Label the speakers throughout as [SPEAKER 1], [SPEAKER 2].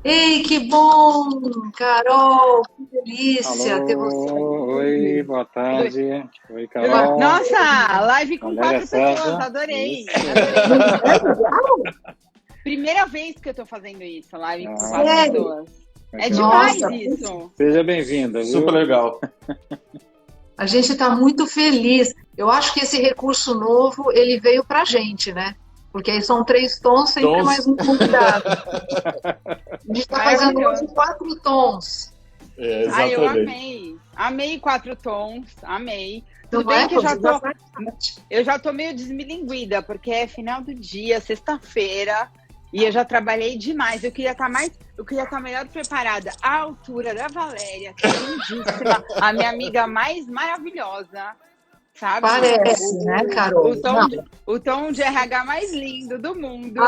[SPEAKER 1] Ei, que bom, Carol, que delícia ter você
[SPEAKER 2] Alô, oi,
[SPEAKER 1] aqui.
[SPEAKER 2] boa tarde. Oi,
[SPEAKER 1] Boa
[SPEAKER 2] Carol.
[SPEAKER 1] tarde.
[SPEAKER 3] Nossa, live com
[SPEAKER 2] Valéria
[SPEAKER 3] 4 pessoas,
[SPEAKER 2] César.
[SPEAKER 3] adorei,
[SPEAKER 2] Isso.
[SPEAKER 3] adorei.
[SPEAKER 1] Não é legal?
[SPEAKER 3] Primeira vez que eu tô fazendo isso, live com 4
[SPEAKER 1] Sério?
[SPEAKER 3] pessoas. É demais
[SPEAKER 1] Nossa,
[SPEAKER 3] isso.
[SPEAKER 2] Seja bem-vinda, viu?
[SPEAKER 4] Super legal.
[SPEAKER 1] a gente está muito feliz. Eu acho que esse recurso novo, ele veio para a gente, né? Porque aí são 3 tons, sempre mais um convidado. A gente está fazendo hoje 4 tons.
[SPEAKER 3] Ai, eu
[SPEAKER 4] Exatamente.
[SPEAKER 3] amei. Amei 4 tons, amei.
[SPEAKER 1] Não
[SPEAKER 3] Tudo bem
[SPEAKER 1] é?
[SPEAKER 3] que eu já
[SPEAKER 1] Você
[SPEAKER 3] tô meio desmilinguida, porque é final do dia, sexta-feira, e eu já trabalhei demais. Eu queria estar melhor preparada à altura da Valéria, que é lindíssima, a minha amiga mais maravilhosa, sabe?
[SPEAKER 1] Parece, né, Carol?
[SPEAKER 3] O tom de RH mais lindo do mundo.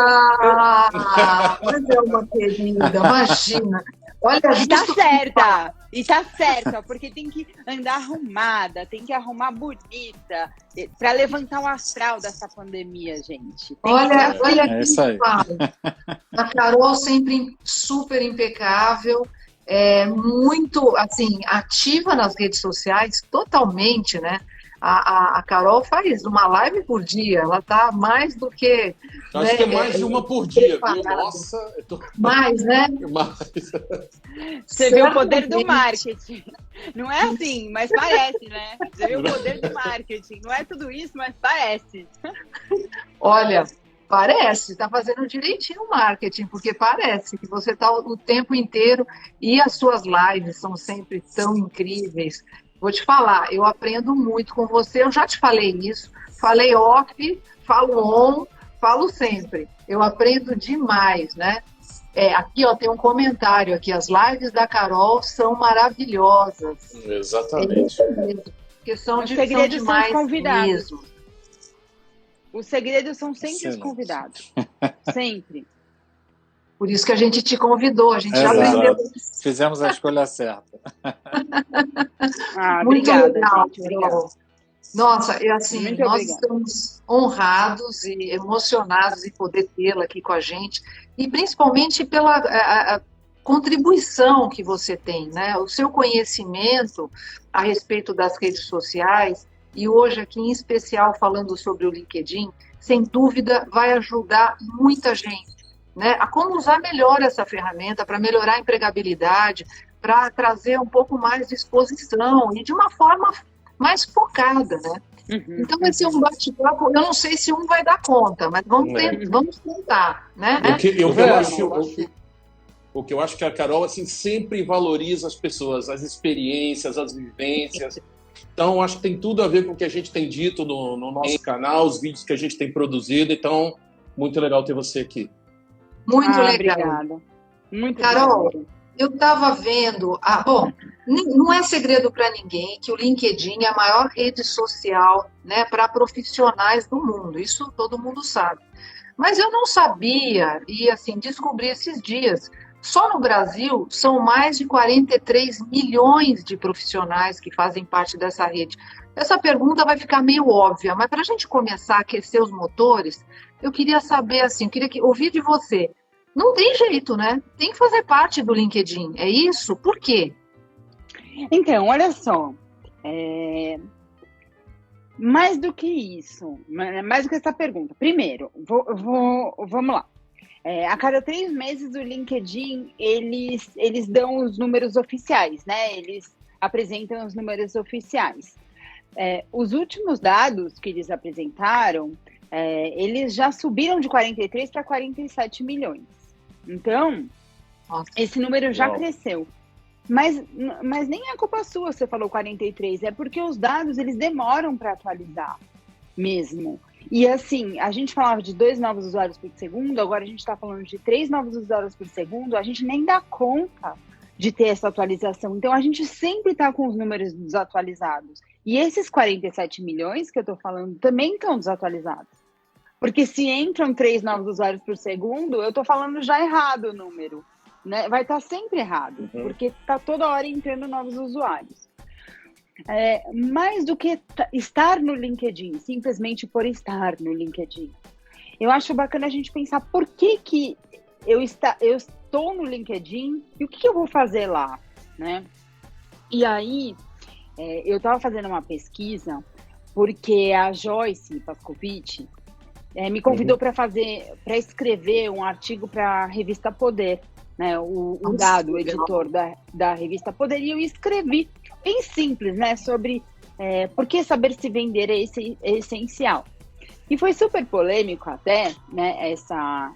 [SPEAKER 1] Mas é uma querida, imagina. Olha,
[SPEAKER 3] E tá
[SPEAKER 1] justo
[SPEAKER 3] certa, porque tem que andar arrumada, tem que arrumar bonita, para levantar o astral dessa pandemia, gente.
[SPEAKER 1] olha
[SPEAKER 2] É isso aí.
[SPEAKER 1] A Carol sempre super impecável, muito assim ativa nas redes sociais, totalmente, né? A Carol faz uma live por dia, ela tá mais do que.
[SPEAKER 4] Acho que é mais de uma por dia, viu? Nossa,
[SPEAKER 1] Mais, né?
[SPEAKER 3] Você vê o poder do
[SPEAKER 1] Certamente.
[SPEAKER 3] marketing. Não é assim, mas parece, né? Você vê o poder do marketing. Não é tudo isso, mas parece.
[SPEAKER 1] Olha, parece, está fazendo direitinho o marketing, porque parece que você está o tempo inteiro e as suas lives são sempre tão incríveis. Vou te falar, eu aprendo muito com você, eu já te falei isso, falei off, falo on, falo sempre. Eu aprendo demais, né? Aqui, ó, tem um comentário aqui, as lives da Carol são maravilhosas.
[SPEAKER 4] exatamente.
[SPEAKER 1] É isso mesmo, porque são
[SPEAKER 3] O segredo são os
[SPEAKER 1] demais
[SPEAKER 3] convidados.
[SPEAKER 1] mesmo.
[SPEAKER 3] Os segredos são sempre os
[SPEAKER 2] Excelente.
[SPEAKER 3] convidados. Sempre.
[SPEAKER 1] Por isso que a gente te convidou, a gente já
[SPEAKER 2] Exato.
[SPEAKER 1] aprendeu.
[SPEAKER 2] Fizemos a escolha certa.
[SPEAKER 1] Muito
[SPEAKER 3] Obrigada,
[SPEAKER 1] legal,
[SPEAKER 3] gente. Obrigada.
[SPEAKER 1] Carol. Nossa, assim,
[SPEAKER 3] Muito
[SPEAKER 1] nós
[SPEAKER 3] obrigada.
[SPEAKER 1] estamos honrados e emocionados em poder tê-la aqui com a gente, e principalmente pela a contribuição que você tem, né? O seu conhecimento a respeito das redes sociais, e hoje aqui em especial falando sobre o LinkedIn, sem dúvida vai ajudar muita gente, né? A como usar melhor essa ferramenta para melhorar a empregabilidade, para trazer um pouco mais de exposição e de uma forma mais focada, né? Então vai ser um bate-papo, eu não sei se um vai dar conta, mas vamos tentar, né?
[SPEAKER 4] O que eu acho que a Carol assim, sempre valoriza as pessoas, as experiências, as vivências. Então, acho que tem tudo a ver com o que a gente tem dito no nosso canal, os vídeos que a gente tem produzido. Então, muito legal ter você aqui.
[SPEAKER 1] Muito legal.
[SPEAKER 3] Obrigada. Muito
[SPEAKER 1] Carol,
[SPEAKER 3] obrigada.
[SPEAKER 1] eu estava vendo, bom, não é segredo para ninguém que o LinkedIn é a maior rede social, né, para profissionais do mundo, isso todo mundo sabe. Mas eu não sabia, e assim, descobri esses dias, só no Brasil são mais de 43 milhões de profissionais que fazem parte dessa rede. Essa pergunta vai ficar meio óbvia, mas para a gente começar a aquecer os motores, eu queria saber, assim, ouvir de você. Não tem jeito, né? Tem que fazer parte do LinkedIn, é isso? Por quê?
[SPEAKER 3] Então, olha só. Mais do que isso, mais do que essa pergunta. Primeiro, vamos lá. A cada 3 meses o LinkedIn, eles dão os números oficiais, né? Eles apresentam os números oficiais. Os últimos dados que eles apresentaram, eles já subiram de 43 para 47 milhões. Então, esse número já cresceu. Mas nem é culpa sua, você falou 43, é porque os dados, eles demoram para atualizar mesmo. E assim, a gente falava de 2 novos usuários por segundo, agora a gente está falando de 3 novos usuários por segundo, a gente nem dá conta de ter essa atualização. Então, a gente sempre está com os números desatualizados. E esses 47 milhões que eu estou falando também estão desatualizados. Porque se entram 3 novos usuários por segundo, eu estou falando já errado o número. Né? Vai estar sempre errado, porque está toda hora entrando novos usuários. Mais do que estar no LinkedIn, simplesmente por estar no LinkedIn. Eu acho bacana a gente pensar por que eu estou no LinkedIn e o que eu vou fazer lá, né? E aí, eu estava fazendo uma pesquisa porque a Joyce Pascovitch me convidou para escrever um artigo para a revista Poder, né? O Dado, o editor da revista Poder, e eu escrevi bem simples, né? Sobre por que saber se vender é essencial. E foi super polêmico até, né,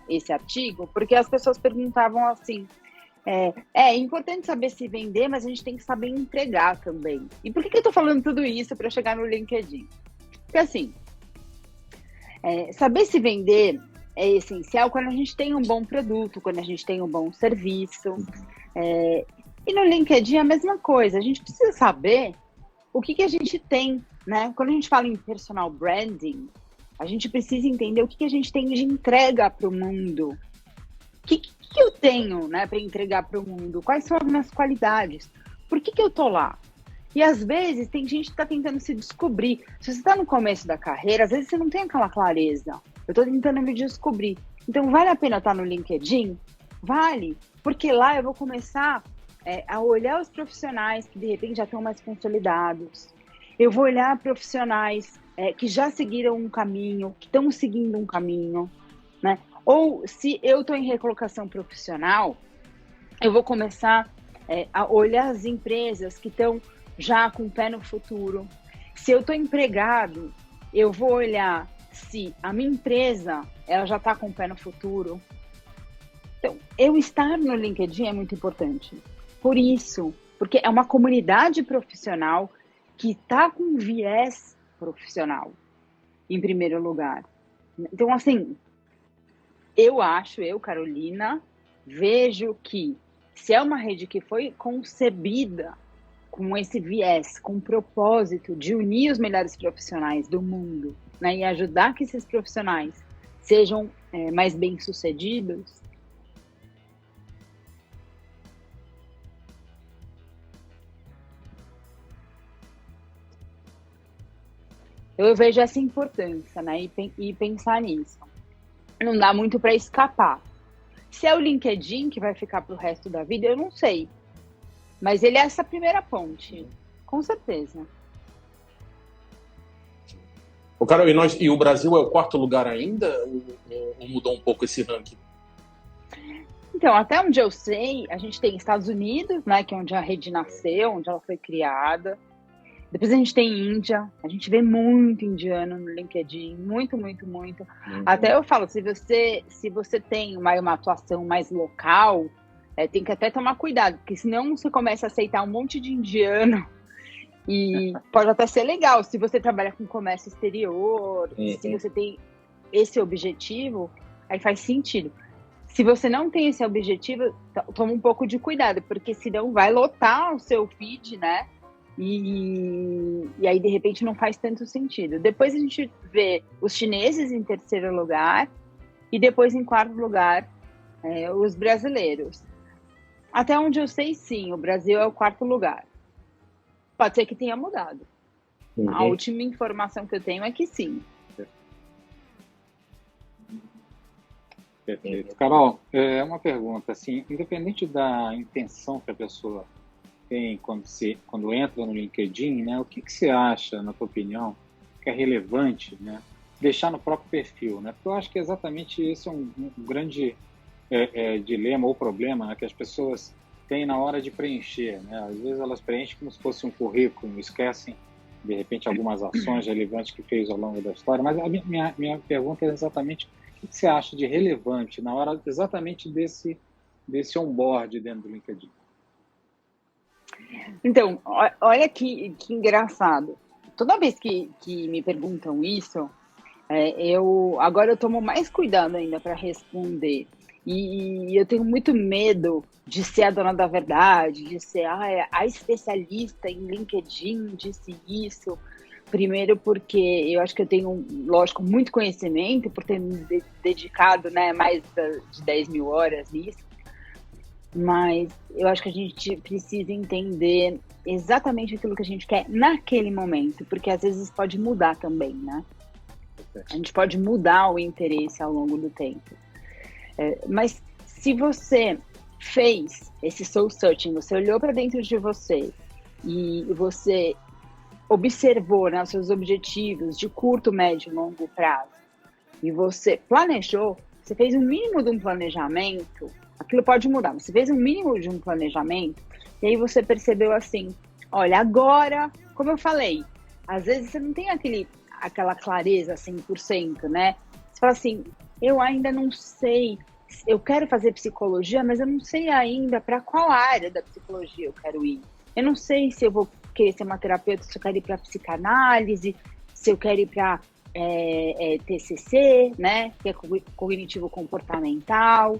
[SPEAKER 3] esse artigo, porque as pessoas perguntavam assim, é importante saber se vender, mas a gente tem que saber entregar também. E por que eu estou falando tudo isso para chegar no LinkedIn? Porque assim, saber se vender é essencial quando a gente tem um bom produto, quando a gente tem um bom serviço. E no LinkedIn é a mesma coisa, a gente precisa saber o que a gente tem, né? Quando a gente fala em personal branding, a gente precisa entender o que a gente tem de entrega para o mundo. O que eu tenho, né, para entregar para o mundo? Quais são as minhas qualidades? Por que eu tô lá? E às vezes tem gente que está tentando se descobrir. Se você está no começo da carreira, às vezes você não tem aquela clareza. Eu estou tentando me descobrir. Então vale a pena estar no LinkedIn? Vale, porque lá eu vou começar a olhar os profissionais que de repente já estão mais consolidados. Eu vou olhar profissionais que já seguiram um caminho, que estão seguindo um caminho, né? Ou se eu estou em recolocação profissional, eu vou começar a olhar as empresas que estão já com o pé no futuro. Se eu estou empregado, eu vou olhar se a minha empresa ela já está com o pé no futuro. Então, eu estar no LinkedIn é muito importante. Por isso, porque é uma comunidade profissional que está com viés profissional, em primeiro lugar. Então, assim, eu, Carolina, vejo que se é uma rede que foi concebida com esse viés, com o propósito de unir os melhores profissionais do mundo, né, e ajudar que esses profissionais sejam mais bem-sucedidos, eu vejo essa importância, né, e pensar nisso. Não dá muito para escapar. Se é o LinkedIn que vai ficar para o resto da vida, eu não sei. Mas ele é essa primeira ponte, com certeza.
[SPEAKER 4] Carol, e o Brasil é o quarto lugar ainda? Ou mudou um pouco esse ranking?
[SPEAKER 3] Então, até onde eu sei, a gente tem Estados Unidos, né, que é onde a rede nasceu, onde ela foi criada. Depois a gente tem Índia, a gente vê muito indiano no LinkedIn, muito, muito, muito. Uhum. Até eu falo, se você tem uma atuação mais local, tem que até tomar cuidado, porque senão você começa a aceitar um monte de indiano e pode até ser legal se você trabalha com comércio exterior, se você tem esse objetivo, aí faz sentido. Se você não tem esse objetivo, toma um pouco de cuidado, porque senão vai lotar o seu feed, né? E aí, de repente, não faz tanto sentido. Depois a gente vê os chineses em terceiro lugar e depois, em quarto lugar, os brasileiros. Até onde eu sei, sim, o Brasil é o quarto lugar. Pode ser que tenha mudado. Uhum. A última informação que eu tenho é que sim.
[SPEAKER 2] Perfeito. Carol, uma pergunta, assim, independente da intenção que a pessoa tem quando entra no LinkedIn, né? O que você acha, na tua opinião, que é relevante, né? Deixar no próprio perfil, né? Porque eu acho que exatamente esse é um grande dilema ou problema, né, que as pessoas têm na hora de preencher, né? Às vezes elas preenchem como se fosse um currículo, esquecem, de repente, algumas ações relevantes que fez ao longo da história. Mas a minha pergunta é exatamente o que você acha de relevante na hora exatamente desse onboard dentro do LinkedIn?
[SPEAKER 3] Então, olha que engraçado. Toda vez que me perguntam isso, agora eu tomo mais cuidado ainda para responder. E eu tenho muito medo de ser a dona da verdade, de ser a especialista em LinkedIn, disse isso. Primeiro porque eu acho que eu tenho, lógico, muito conhecimento, por ter me dedicado, né, mais de 10 mil horas nisso. Mas eu acho que a gente precisa entender exatamente aquilo que a gente quer naquele momento, porque às vezes pode mudar também, né? A gente pode mudar o interesse ao longo do tempo. Mas se você fez esse soul searching, você olhou para dentro de você e você observou, né, os seus objetivos de curto, médio e longo prazo, e você planejou, você fez um mínimo de um planejamento, aquilo pode mudar, mas você fez um mínimo de um planejamento, e aí você percebeu assim, olha, agora, como eu falei, às vezes você não tem aquela clareza 100%, né? Você fala assim, eu ainda não sei, eu quero fazer psicologia, mas eu não sei ainda para qual área da psicologia eu quero ir. Eu não sei se eu vou querer ser uma terapeuta, se eu quero ir para psicanálise, se eu quero ir para TCC, né? Que é cognitivo comportamental.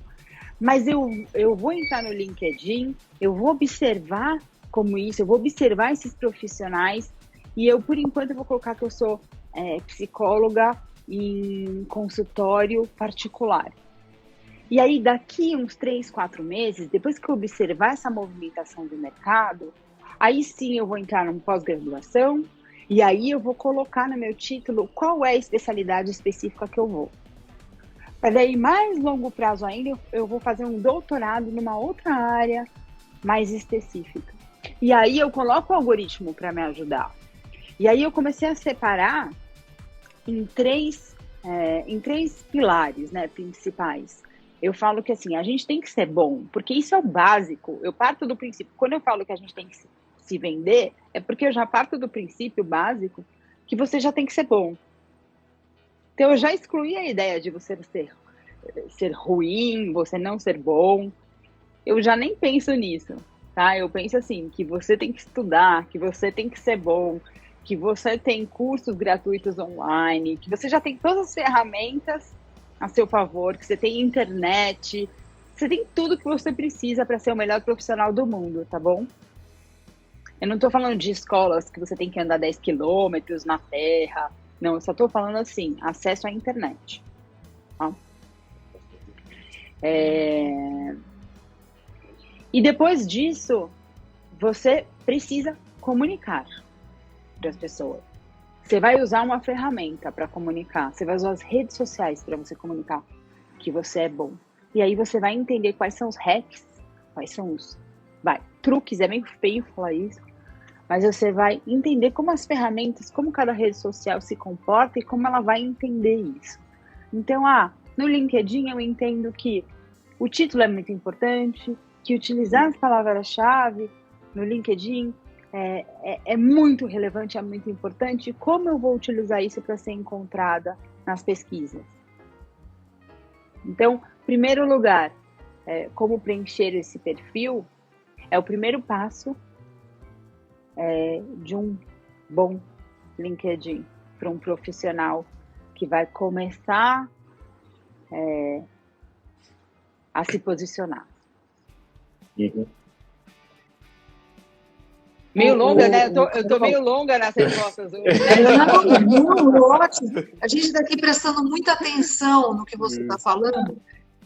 [SPEAKER 3] Mas eu vou entrar no LinkedIn, eu vou observar como isso, eu vou observar esses profissionais e eu, por enquanto, eu vou colocar que eu sou psicóloga em consultório particular. E aí, daqui uns 3, 4 meses, depois que eu observar essa movimentação do mercado, aí sim eu vou entrar numa pós-graduação e aí eu vou colocar no meu título qual é a especialidade específica que eu vou. Para daí, mais longo prazo ainda, eu vou fazer um doutorado numa outra área mais específica. E aí eu coloco o algoritmo para me ajudar. E aí eu comecei a separar em três pilares, né, principais. Eu falo que assim, a gente tem que ser bom, porque isso é o básico. Eu parto do princípio, quando eu falo que a gente tem que se vender, é porque eu já parto do princípio básico que você já tem que ser bom. Então eu já excluí a ideia de você ser ruim, você não ser bom. Eu já nem penso nisso, tá? Eu penso assim, que você tem que estudar, que você tem que ser bom, que você tem cursos gratuitos online, que você já tem todas as ferramentas a seu favor, que você tem internet, você tem tudo que você precisa para ser o melhor profissional do mundo, tá bom? Eu não estou falando de escolas que você tem que andar 10 quilômetros na terra, não, eu só estou falando assim, acesso à internet. Tá? E depois disso, você precisa comunicar para as pessoas. Você vai usar uma ferramenta para comunicar. Você vai usar as redes sociais para você comunicar que você é bom. E aí você vai entender quais são os hacks, quais são os truques, é meio feio falar isso, mas você vai entender como as ferramentas, como cada rede social se comporta e como ela vai entender isso. Então, no LinkedIn eu entendo que o título é muito importante, que utilizar as palavras-chave no LinkedIn é muito relevante, é muito importante. Como eu vou utilizar isso para ser encontrada nas pesquisas? Então, primeiro lugar, como preencher esse perfil é o primeiro passo de um bom LinkedIn para um profissional que vai começar a se posicionar.
[SPEAKER 4] Uhum.
[SPEAKER 3] Meio longa, né? Eu tô meio longa nas respostas hoje.
[SPEAKER 1] Não, ótimo. A gente está aqui prestando muita atenção no que você está falando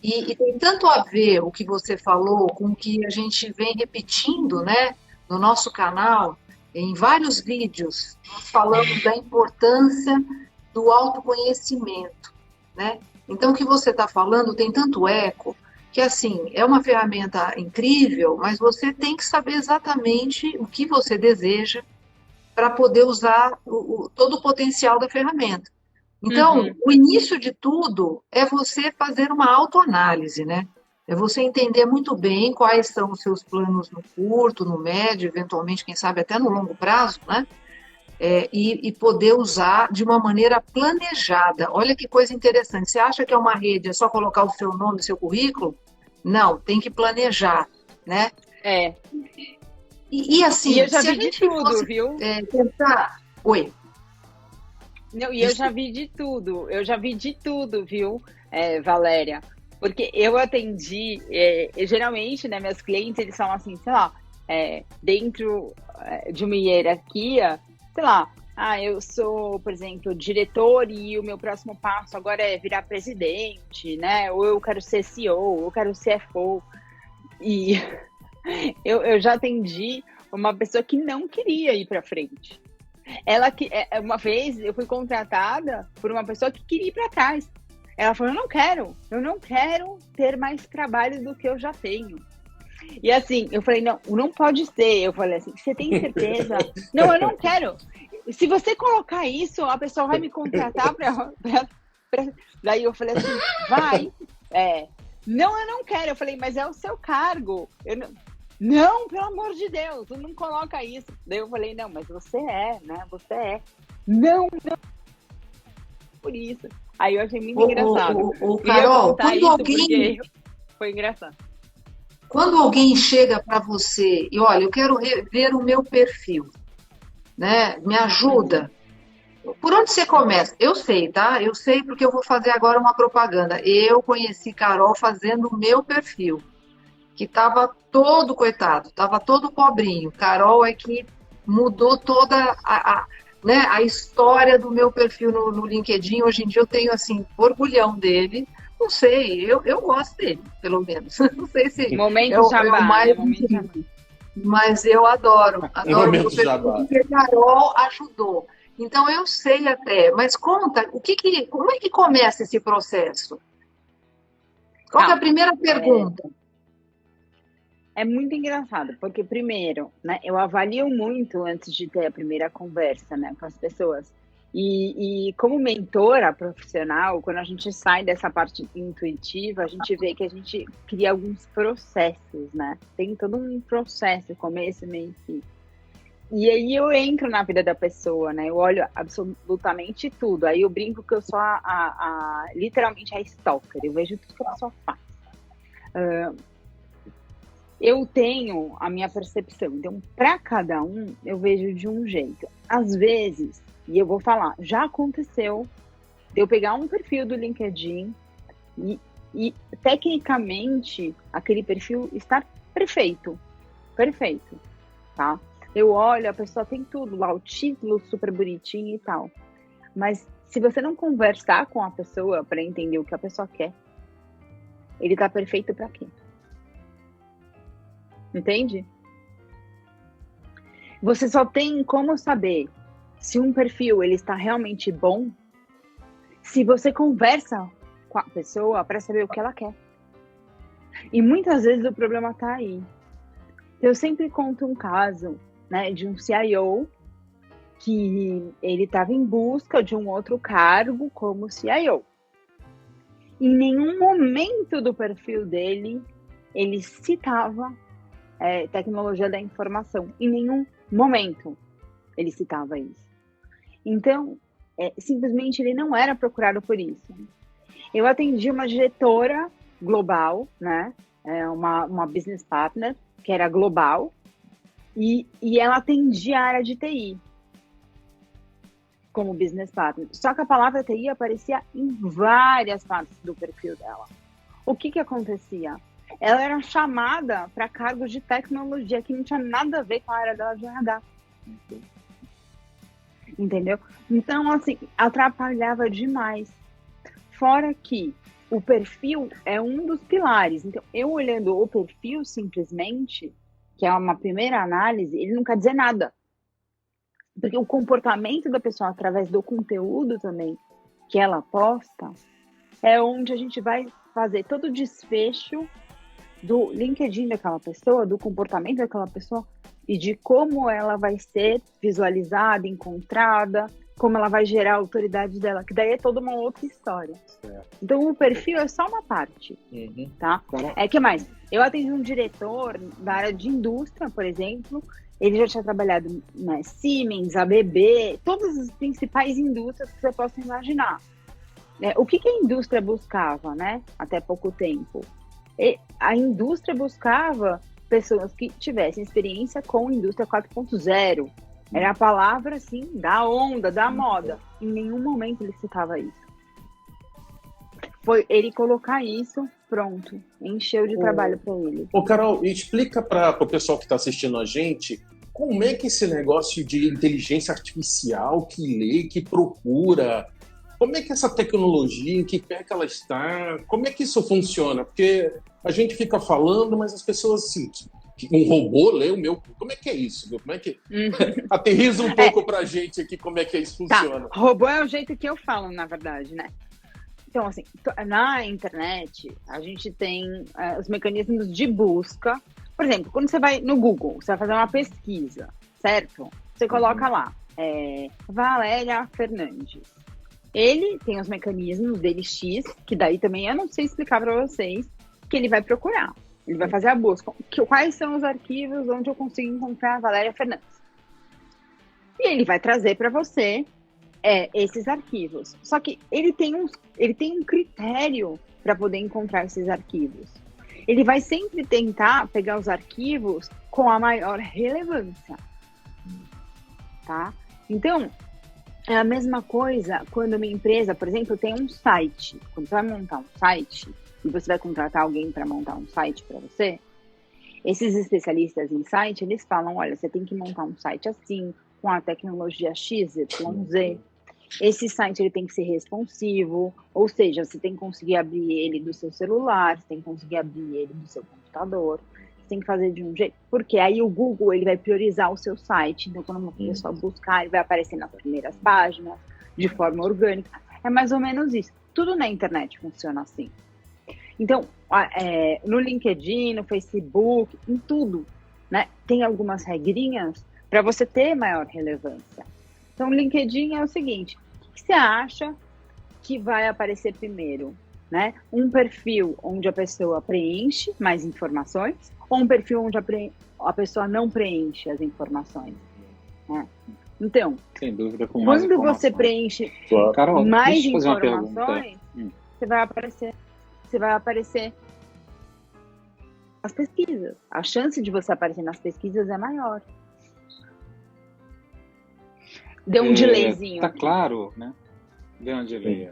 [SPEAKER 1] e tem tanto a ver o que você falou com o que a gente vem repetindo, né, no nosso canal, em vários vídeos, nós falamos da importância do autoconhecimento, né? Então, o que você está falando tem tanto eco que, assim, é uma ferramenta incrível, mas você tem que saber exatamente o que você deseja para poder usar todo o potencial da ferramenta. Então, o início de tudo é você fazer uma autoanálise, né? É você entender muito bem quais são os seus planos no curto, no médio, eventualmente, quem sabe, até no longo prazo, né? E poder usar de uma maneira planejada. Olha que coisa interessante. Você acha que é uma rede, é só colocar o seu nome, o seu currículo? Não, tem que planejar, né? E assim,
[SPEAKER 3] eu já vi de tudo, viu?
[SPEAKER 1] Tentar... Oi.
[SPEAKER 3] Não, e eu já vi de tudo, viu, Valéria? Porque eu atendi, geralmente, né, meus clientes, eles são assim, sei lá, dentro de uma hierarquia, sei lá, eu sou, por exemplo, diretor e o meu próximo passo agora é virar presidente, né? Ou eu quero ser CEO, ou eu quero ser CFO. E eu já atendi uma pessoa que não queria ir para frente. Uma vez eu fui contratada por uma pessoa que queria ir para trás. Ela falou, eu não quero ter mais trabalho do que eu já tenho. E assim, eu falei, não pode ser. Eu falei assim, você tem certeza? Não, eu não quero. Se você colocar isso, a pessoa vai me contratar pra... Daí eu falei assim, vai. Não, eu não quero. Eu falei, mas é o seu cargo. Não, pelo amor de Deus, não coloca isso. Daí eu falei, não, mas você é, né? Você é. Não. Por isso. Aí eu achei muito engraçado.
[SPEAKER 1] Carol, quando alguém...
[SPEAKER 3] Foi engraçado.
[SPEAKER 1] Quando alguém chega para você e, olha, eu quero ver o meu perfil, né? Me ajuda. Por onde você começa? Eu sei, tá? Eu sei porque eu vou fazer agora uma propaganda. Eu conheci Carol fazendo o meu perfil, que estava todo, coitado, estava todo pobrinho. Carol é que mudou toda a história do meu perfil no LinkedIn. Hoje em dia eu tenho, assim, orgulhão dele. Não sei, eu gosto dele, pelo menos. Não sei se
[SPEAKER 3] momento jabá,
[SPEAKER 1] mais, mas eu adoro o meu perfil, porque a Carol ajudou. Então eu sei até, mas conta, como é que começa esse processo? Qual que é a primeira pergunta?
[SPEAKER 3] É muito engraçado, porque primeiro, né, eu avalio muito antes de ter a primeira conversa, né, com as pessoas. E como mentora profissional, quando a gente sai dessa parte intuitiva, a gente vê que a gente cria alguns processos, né? Tem todo um processo, começo, meio e fim. E aí eu entro na vida da pessoa, né? Eu olho absolutamente tudo. Aí eu brinco que eu sou literalmente a stalker. Eu vejo tudo que a pessoa faz. Eu tenho a minha percepção. Então, para cada um, eu vejo de um jeito. Às vezes, e eu vou falar, já aconteceu de eu pegar um perfil do LinkedIn e tecnicamente, aquele perfil está perfeito, tá? Eu olho, a pessoa tem tudo lá, o título super bonitinho e tal. Mas se você não conversar com a pessoa para entender o que a pessoa quer, ele tá perfeito para quê? Entende? Você só tem como saber se um perfil ele está realmente bom se você conversa com a pessoa para saber o que ela quer. E muitas vezes o problema está aí. Eu sempre conto um caso, né, de um CIO que ele estava em busca de um outro cargo como CIO. Em nenhum momento do perfil dele ele citava tecnologia da informação. Em nenhum momento ele citava isso. Então, simplesmente ele não era procurado por isso. Eu atendi uma diretora global, né? Uma business partner, que era global, e ela atendia a área de TI como business partner. Só que a palavra TI aparecia em várias partes do perfil dela. O que acontecia? Ela era chamada para cargos de tecnologia que não tinha nada a ver com a área dela de RH. Entendeu? Então, assim, atrapalhava demais. Fora que o perfil é um dos pilares. Então, eu olhando o perfil simplesmente, que é uma primeira análise, ele não quer dizer nada. Porque o comportamento da pessoa, através do conteúdo também que ela posta, é onde a gente vai fazer todo o desfecho do LinkedIn daquela pessoa, do comportamento daquela pessoa e de como ela vai ser visualizada, encontrada, como ela vai gerar a autoridade dela, que daí é toda uma outra história. Certo. Então, o perfil é só uma parte, tá? Que mais? Eu atendi um diretor da área de indústria, por exemplo, ele já tinha trabalhado na Siemens, ABB, todas as principais indústrias que você possa imaginar. O que a indústria buscava, né? Até pouco tempo? A indústria buscava pessoas que tivessem experiência com indústria 4.0. Era a palavra, assim, da onda, da moda. Em nenhum momento ele citava isso. Foi ele colocar isso, pronto. Encheu de trabalho para ele.
[SPEAKER 4] Carol, explica para o pessoal que está assistindo a gente como é que esse negócio de inteligência artificial que lê, que procura, como é que essa tecnologia, em que pé que ela está, como é que isso funciona? Porque a gente fica falando, mas as pessoas, assim, um robô lê o meu... Como é que é isso? Como é que... Aterriza um pouco pra gente aqui como é que isso funciona.
[SPEAKER 3] Tá. Robô é o jeito que eu falo, na verdade, né? Então, assim, na internet, a gente tem os mecanismos de busca. Por exemplo, quando você vai no Google, você vai fazer uma pesquisa, certo? Você coloca lá, Valéria Fernandes. Ele tem os mecanismos dele X, que daí também eu não sei explicar para vocês, que ele vai procurar. Ele vai fazer a busca. Quais são os arquivos onde eu consigo encontrar a Valéria Fernandes? E ele vai trazer para você esses arquivos. Só que ele tem um critério para poder encontrar esses arquivos. Ele vai sempre tentar pegar os arquivos com a maior relevância. Tá? Então, é a mesma coisa quando uma empresa, por exemplo, tem um site. Quando você vai montar um site e você vai contratar alguém para montar um site para você, esses especialistas em site, eles falam, olha, você tem que montar um site assim, com a tecnologia X, Y, Z. Esse site ele tem que ser responsivo, ou seja, você tem que conseguir abrir ele do seu celular, você tem que conseguir abrir ele do seu computador, você tem que fazer de um jeito, porque aí o Google ele vai priorizar o seu site, então quando uma pessoa buscar, ele vai aparecer nas primeiras páginas, de forma orgânica. É mais ou menos isso. Tudo na internet funciona assim. Então, no LinkedIn, no Facebook, em tudo, né, tem algumas regrinhas para você ter maior relevância. Então, o LinkedIn é o seguinte, o que você acha que vai aparecer primeiro? Né? Um perfil onde a pessoa preenche mais informações ou um perfil onde a pessoa não preenche as informações? Né? Então,
[SPEAKER 2] sem dúvida, com mais
[SPEAKER 3] quando você preenche
[SPEAKER 2] Carol,
[SPEAKER 3] mais
[SPEAKER 2] deixa eu fazer uma
[SPEAKER 3] informações,
[SPEAKER 2] pergunta.
[SPEAKER 3] você vai aparecer nas pesquisas. A chance de você aparecer nas pesquisas é maior. Deu um delayzinho.
[SPEAKER 2] Tá claro, né? Deu um delay.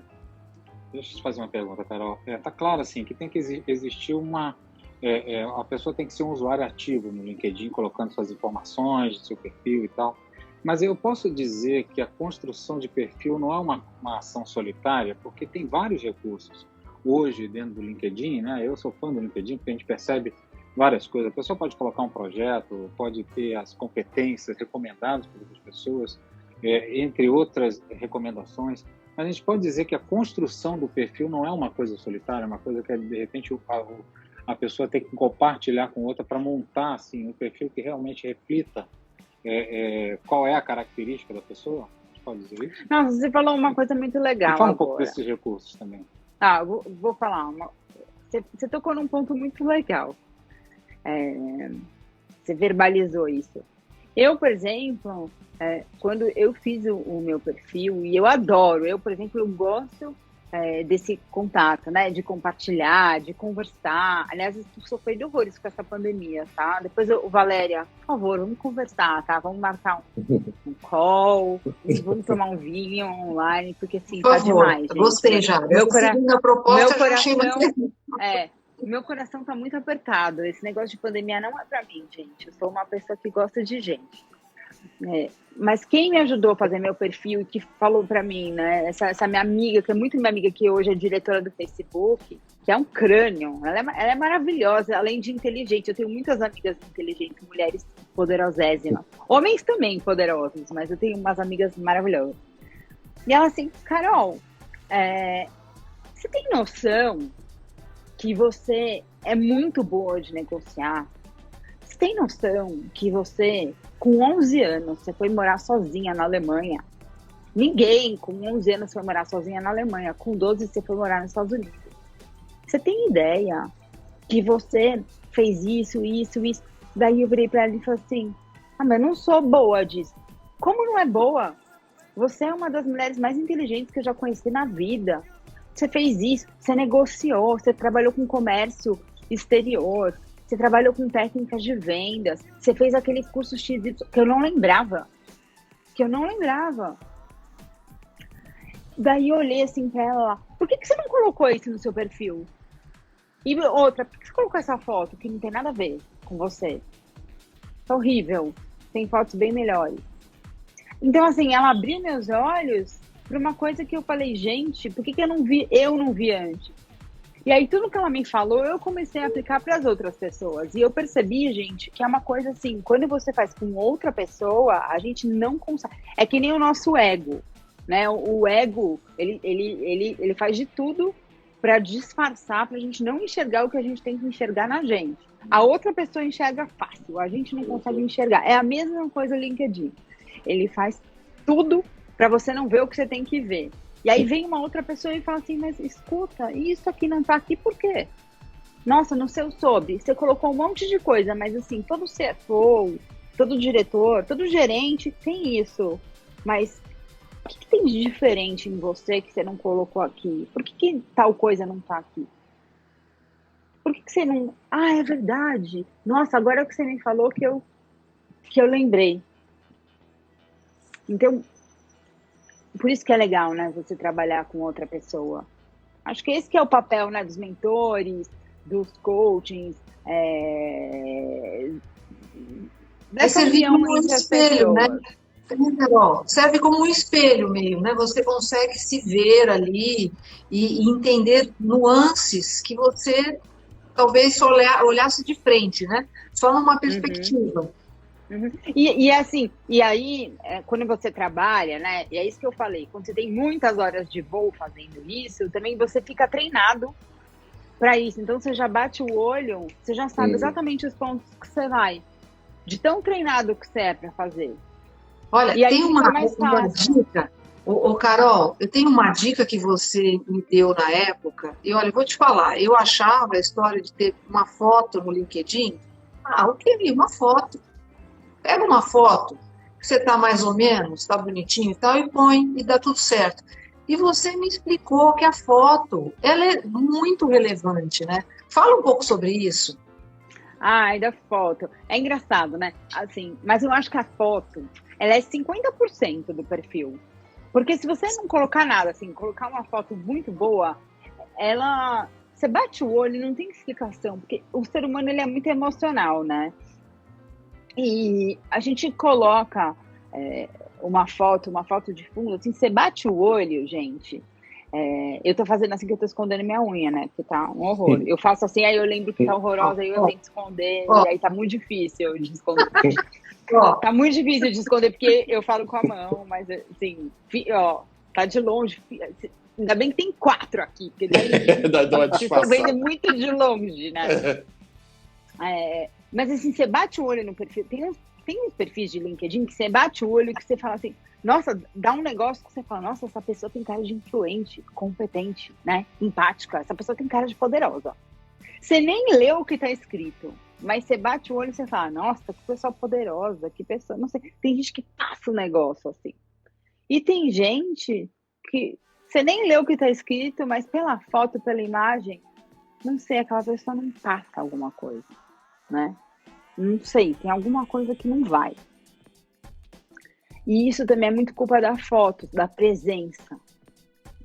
[SPEAKER 2] Deixa eu te fazer uma pergunta, Carol. Tá claro, assim, que tem que existir uma... a pessoa tem que ser um usuário ativo no LinkedIn, colocando suas informações, seu perfil e tal. Mas eu posso dizer que a construção de perfil não é uma ação solitária, porque tem vários recursos. Hoje, dentro do LinkedIn, né? Eu sou fã do LinkedIn, porque a gente percebe várias coisas. A pessoa pode colocar um projeto, pode ter as competências recomendadas por outras pessoas, entre outras recomendações. Mas a gente pode dizer que a construção do perfil não é uma coisa solitária, é uma coisa que, de repente, a pessoa tem que compartilhar com outra para montar assim, um perfil que realmente reflita qual é a característica da pessoa. A gente pode dizer isso?
[SPEAKER 3] Não, você falou uma coisa muito legal.
[SPEAKER 2] Fala um pouco desses recursos também.
[SPEAKER 3] Vou falar. Você tocou num ponto muito legal. Você verbalizou isso. Eu, por exemplo, quando eu fiz o meu perfil, e eu adoro, por exemplo, eu gosto desse contato, né? De compartilhar, de conversar. Aliás, eu sofri horrores com essa pandemia, tá? Depois, Valéria, por favor, vamos conversar, tá? Vamos marcar um call, vamos tomar um vinho online, porque assim,
[SPEAKER 1] por
[SPEAKER 3] tá
[SPEAKER 1] favor,
[SPEAKER 3] demais, gente.
[SPEAKER 1] Gostei já. Meu
[SPEAKER 3] coração tá muito apertado. Esse negócio de pandemia não é pra mim, gente. Eu sou uma pessoa que gosta de gente. Mas quem me ajudou a fazer meu perfil e que falou pra mim, né? Essa minha amiga, que é muito minha amiga, que hoje é diretora do Facebook, que é um crânio. Ela é maravilhosa, além de inteligente. Eu tenho muitas amigas inteligentes, mulheres poderosíssimas. Homens também poderosos, mas eu tenho umas amigas maravilhosas. E ela assim, Carol, você tem noção que você é muito boa de negociar? Você tem noção que você, com 11 anos, você foi morar sozinha na Alemanha? Ninguém com 11 anos foi morar sozinha na Alemanha. Com 12 você foi morar nos Estados Unidos. Você tem ideia que você fez isso? Daí eu virei pra ela e falei assim, mas eu não sou boa disso. Como não é boa? Você é uma das mulheres mais inteligentes que eu já conheci na vida. Você fez isso, você negociou, você trabalhou com comércio exterior, você trabalhou com técnicas de vendas, você fez aquele curso X que eu não lembrava. Daí eu olhei assim pra ela, por que você não colocou isso no seu perfil? E outra, por que você colocou essa foto que não tem nada a ver com você? É horrível, tem fotos bem melhores. Então assim, ela abriu meus olhos para uma coisa que eu falei, gente, por que eu não vi antes? E aí tudo que ela me falou, eu comecei a aplicar para as outras pessoas. E eu percebi, gente, que é uma coisa assim, quando você faz com outra pessoa, a gente não consegue. É que nem o nosso ego. né? O ego, ele faz de tudo para disfarçar, para a gente não enxergar o que a gente tem que enxergar na gente. A outra pessoa enxerga fácil, a gente não consegue enxergar. É a mesma coisa o LinkedIn. Ele faz tudo para você não ver o que você tem que ver. E aí vem uma outra pessoa e fala assim, mas escuta, isso aqui não tá aqui por quê? Nossa, no seu soube, você colocou um monte de coisa, mas assim, todo CFO, todo diretor, todo gerente tem isso. Mas o que tem de diferente em você que você não colocou aqui? Por que tal coisa não tá aqui? Por que você não... Ah, é verdade. Nossa, agora que você me falou que eu lembrei. Então, por isso que é legal, né, você trabalhar com outra pessoa. Acho que esse que é o papel, né, dos mentores, dos coachings, dessa união entre as pessoas. Né?
[SPEAKER 1] Carol, serve como um espelho meio, né? Você consegue se ver ali e entender nuances que você talvez só olhasse de frente, né? Só numa perspectiva.
[SPEAKER 3] Uhum. E assim, e aí, quando você trabalha, né? E é isso que eu falei, quando você tem muitas horas de voo fazendo isso, também você fica treinado para isso. Então você já bate o olho, você já sabe exatamente os pontos que você vai, de tão treinado que você é para fazer.
[SPEAKER 1] Olha, tem uma dica, Carol, eu tenho uma dica que você me deu na época, e olha, eu vou te falar, eu achava a história de ter uma foto no LinkedIn, o que? Uma foto. Pega uma foto, que você está mais ou menos, está bonitinho e tal, e põe, e dá tudo certo. E você me explicou que a foto, ela é muito relevante, né? Fala um pouco sobre isso.
[SPEAKER 3] Da foto. É engraçado, né? Assim, mas eu acho que a foto, ela é 50% do perfil. Porque se você não colocar nada, assim, colocar uma foto muito boa, você bate o olho e não tem explicação, porque o ser humano, ele é muito emocional, né? E a gente coloca uma foto de fundo, assim, você bate o olho, gente. Eu tô fazendo assim que eu tô escondendo minha unha, né? Porque tá um horror. Eu faço assim, aí eu lembro que tá horrorosa, aí eu tento esconder, e aí tá muito difícil de esconder. Tá muito difícil de esconder, porque eu falo com a mão, mas assim, tá de longe. Ainda bem que tem 4 aqui, porque daí estão vendo muito de longe, né? Mas assim, você bate o olho no perfil, tem uns perfis de LinkedIn que você bate o olho e que você fala assim, nossa, dá um negócio que você fala, nossa, essa pessoa tem cara de influente, competente, né, empática, essa pessoa tem cara de poderosa. Você nem leu o que tá escrito, mas você bate o olho e você fala, nossa, que pessoa poderosa, que pessoa, não sei, tem gente que passa o negócio assim. E tem gente que você nem leu o que tá escrito, mas pela foto, pela imagem, não sei, aquela pessoa não passa alguma coisa, né? Não sei, tem alguma coisa que não vai. E isso também é muito culpa da foto, da presença,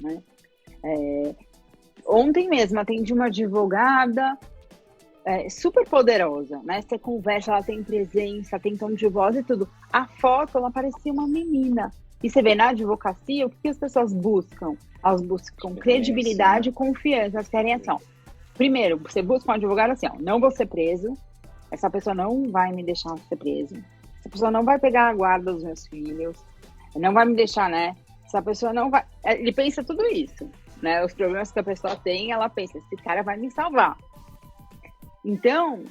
[SPEAKER 3] né? Ontem mesmo atendi uma advogada super poderosa, né? Você conversa, ela tem presença, tem tom de voz e tudo. A foto, ela parecia uma menina. E você vê na advocacia, o que as pessoas buscam? Elas buscam credibilidade e confiança. Elas querem assim, ó. Primeiro, você busca um advogado assim, ó, não vou ser preso, essa pessoa não vai me deixar ser preso, essa pessoa não vai pegar a guarda dos meus filhos, não vai me deixar, né? Essa pessoa não vai... Ele pensa tudo isso, né? Os problemas que a pessoa tem, ela pensa, esse cara vai me salvar. Então,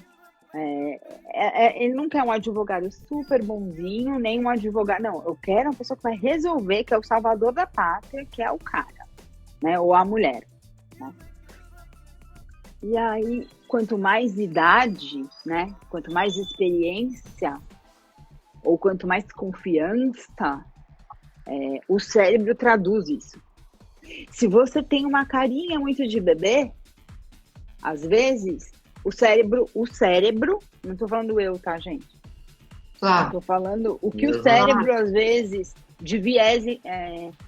[SPEAKER 3] ele não quer um advogado super bonzinho, nem um advogado... Não, eu quero uma pessoa que vai resolver, que é o salvador da pátria, que é o cara, né? Ou a mulher, né? E aí, quanto mais idade, né? Quanto mais experiência, ou quanto mais confiança, o cérebro traduz isso. Se você tem uma carinha muito de bebê, às vezes, o cérebro, não tô falando eu, tá, gente?
[SPEAKER 1] Claro.
[SPEAKER 3] Tô falando o que o cérebro, às vezes, de viés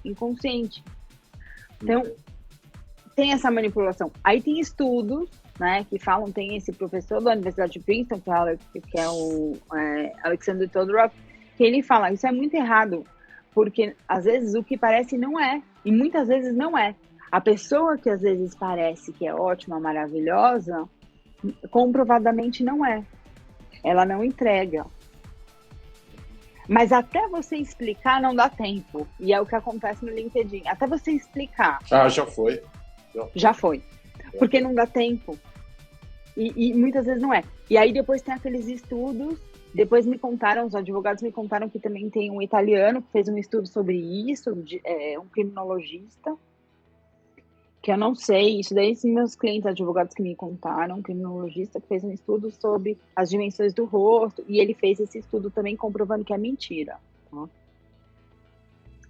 [SPEAKER 3] inconsciente. Então, tem essa manipulação. Aí tem estudos, né, que falam, tem esse professor da Universidade de Princeton, que é o Alexander Todorov, que ele fala, isso é muito errado, porque às vezes o que parece não é, e muitas vezes não é. A pessoa que às vezes parece que é ótima, maravilhosa, comprovadamente não é. Ela não entrega. Mas até você explicar não dá tempo. E é o que acontece no LinkedIn. Até você explicar.
[SPEAKER 4] Já foi.
[SPEAKER 3] Já foi. Porque não dá tempo. E muitas vezes não é. E aí depois tem aqueles estudos. Depois me contaram, os advogados me contaram que também tem um italiano que fez um estudo sobre isso, um criminologista. Que eu não sei, isso daí são meus clientes advogados que me contaram, um criminologista que fez um estudo sobre as dimensões do rosto, e ele fez esse estudo também comprovando que é mentira. Tá?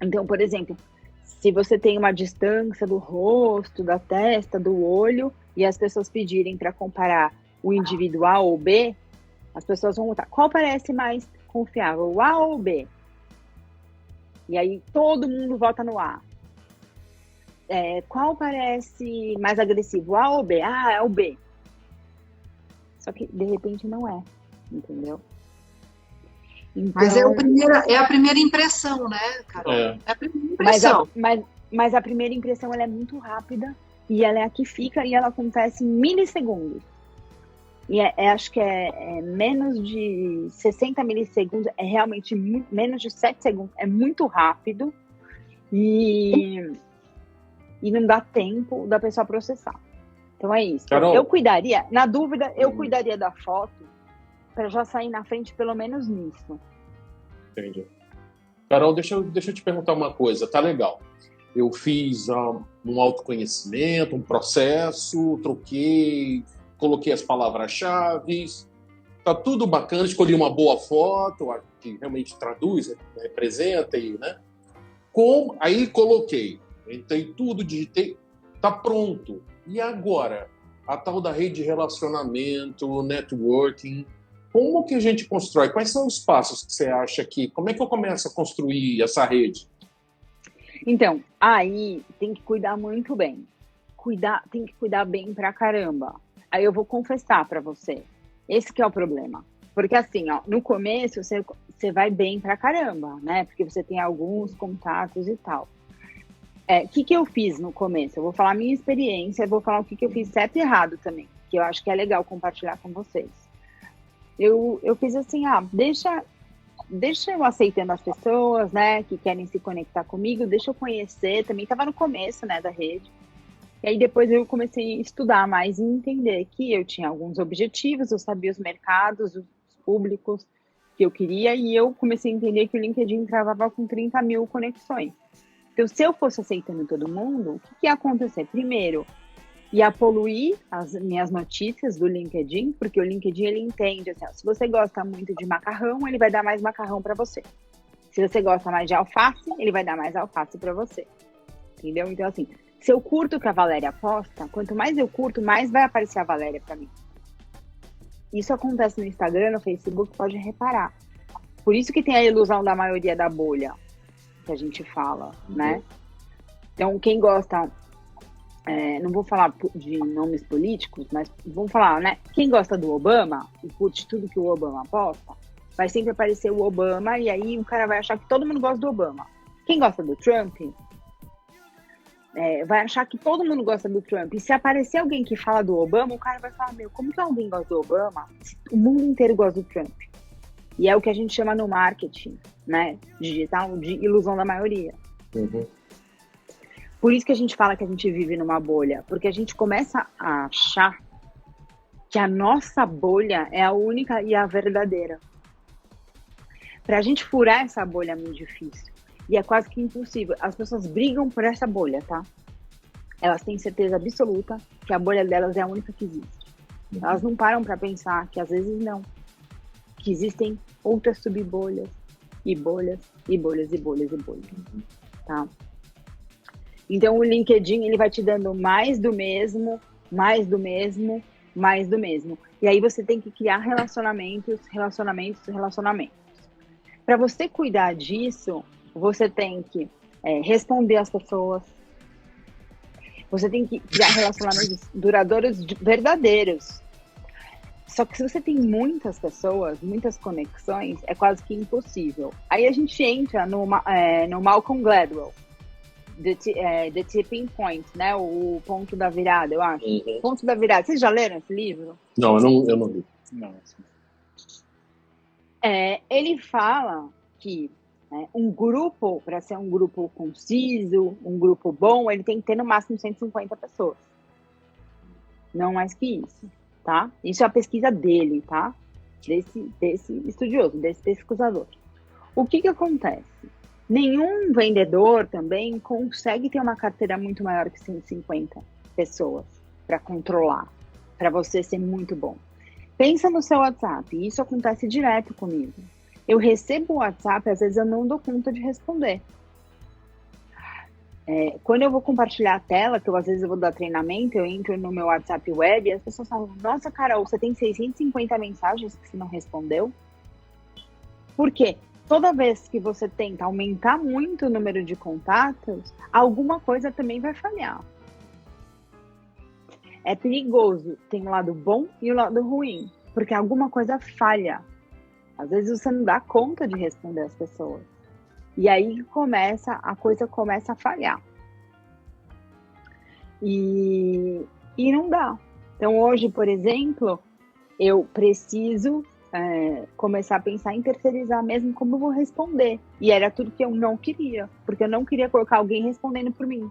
[SPEAKER 3] Então, por exemplo, se você tem uma distância do rosto, da testa, do olho, e as pessoas pedirem para comparar o indivíduo A ou B, as pessoas vão votar. Qual parece mais confiável, o A ou o B? E aí todo mundo vota no A. Qual parece mais agressivo, A ou B? Ah, é o B. Só que, de repente, não é. Entendeu? Então,
[SPEAKER 1] mas é a primeira impressão, né, Carol? É a primeira impressão.
[SPEAKER 3] Mas a primeira impressão ela é muito rápida e ela é a que fica e ela acontece em milissegundos. E acho que é menos de 60 milissegundos, é realmente menos de 7 segundos. É muito rápido e não dá tempo da pessoa processar. Então é isso.
[SPEAKER 4] Carol,
[SPEAKER 3] eu cuidaria, na dúvida, eu cuidaria da foto para já sair na frente pelo menos nisso.
[SPEAKER 4] Entendi. Carol, deixa eu te perguntar uma coisa, tá legal. Eu fiz um autoconhecimento, um processo, troquei, coloquei as palavras-chave, tá tudo bacana, escolhi uma boa foto, que realmente traduz, representa, né? Aí coloquei, entrei tudo, digitei, tá pronto. E agora? A tal da rede de relacionamento, networking, como que a gente constrói? Quais são os passos que você acha que... Como é que eu começo a construir essa rede?
[SPEAKER 3] Então, aí tem que cuidar muito bem. Tem que cuidar bem pra caramba. Aí eu vou confessar pra você. Esse que é o problema. Porque assim, ó, no começo você vai bem pra caramba, né? Porque você tem alguns contatos e tal. O que eu fiz no começo? Eu vou falar a minha experiência, vou falar o que eu fiz certo e errado também, que eu acho que é legal compartilhar com vocês. Eu fiz assim, deixa eu aceitando as pessoas, né, que querem se conectar comigo, deixa eu conhecer, também estava no começo, né, da rede. E aí depois eu comecei a estudar mais e entender que eu tinha alguns objetivos, eu sabia os mercados, os públicos que eu queria, e eu comecei a entender que o LinkedIn travava com 30 mil conexões. Então, se eu fosse aceitando todo mundo, o que ia acontecer? Primeiro, ia poluir as minhas notícias do LinkedIn, porque o LinkedIn, ele entende, assim, se você gosta muito de macarrão, ele vai dar mais macarrão para você. Se você gosta mais de alface, ele vai dar mais alface para você. Entendeu? Então, assim, se eu curto o que a Valéria posta, quanto mais eu curto, mais vai aparecer a Valéria para mim. Isso acontece no Instagram, no Facebook, pode reparar. Por isso que tem a ilusão da maioria da bolha, que a gente fala, né? Então, quem gosta, não vou falar de nomes políticos, mas vamos falar, né? Quem gosta do Obama e curte tudo que o Obama posta, vai sempre aparecer o Obama e aí o cara vai achar que todo mundo gosta do Obama. Quem gosta do Trump, vai achar que todo mundo gosta do Trump. E se aparecer alguém que fala do Obama, o cara vai falar, como que alguém gosta do Obama? O mundo inteiro gosta do Trump. E é o que a gente chama no marketing, né, digital, de ilusão da maioria.
[SPEAKER 4] Uhum.
[SPEAKER 3] Por isso que a gente fala que a gente vive numa bolha, porque a gente começa a achar que a nossa bolha é a única e a verdadeira. Pra gente furar essa bolha é muito difícil. E é quase que impossível. As pessoas brigam por essa bolha, tá? Elas têm certeza absoluta que a bolha delas é a única que existe. Elas não param pra pensar que às vezes não. Que existem outras subbolhas, e bolhas, e bolhas, e bolhas, e bolhas, tá? Então, o LinkedIn, ele vai te dando mais do mesmo, mais do mesmo, mais do mesmo. E aí você tem que criar relacionamentos. Para você cuidar disso, você tem que responder às pessoas, você tem que criar relacionamentos duradouros, verdadeiros. Só que se você tem muitas pessoas, muitas conexões, é quase que impossível. Aí a gente entra no Malcolm Gladwell, The Tipping Point, né? O ponto da virada, eu acho.
[SPEAKER 4] Uhum.
[SPEAKER 3] Ponto da virada. Vocês já leram esse livro?
[SPEAKER 4] Não, eu não li.
[SPEAKER 2] Não, assim.
[SPEAKER 3] Ele fala que, né, um grupo, para ser um grupo conciso, um grupo bom, ele tem que ter no máximo 150 pessoas. Não mais que isso, tá? Isso é a pesquisa dele, tá? Desse estudioso, desse pesquisador. O que acontece? Nenhum vendedor também consegue ter uma carteira muito maior que 150 pessoas para controlar, para você ser muito bom. Pensa no seu WhatsApp, isso acontece direto comigo. Eu recebo o WhatsApp, às vezes eu não dou conta de responder. Quando eu vou compartilhar a tela, que às vezes eu vou dar treinamento, eu entro no meu WhatsApp web e as pessoas falam, nossa, Carol, você tem 650 mensagens que você não respondeu? Por quê? Toda vez que você tenta aumentar muito o número de contatos, alguma coisa também vai falhar. É perigoso, tem o lado bom e o lado ruim, porque alguma coisa falha. Às vezes você não dá conta de responder as pessoas. E aí a coisa começa a falhar. E não dá. Então hoje, por exemplo, eu preciso começar a pensar em terceirizar mesmo como eu vou responder. E era tudo que eu não queria, porque eu não queria colocar alguém respondendo por mim.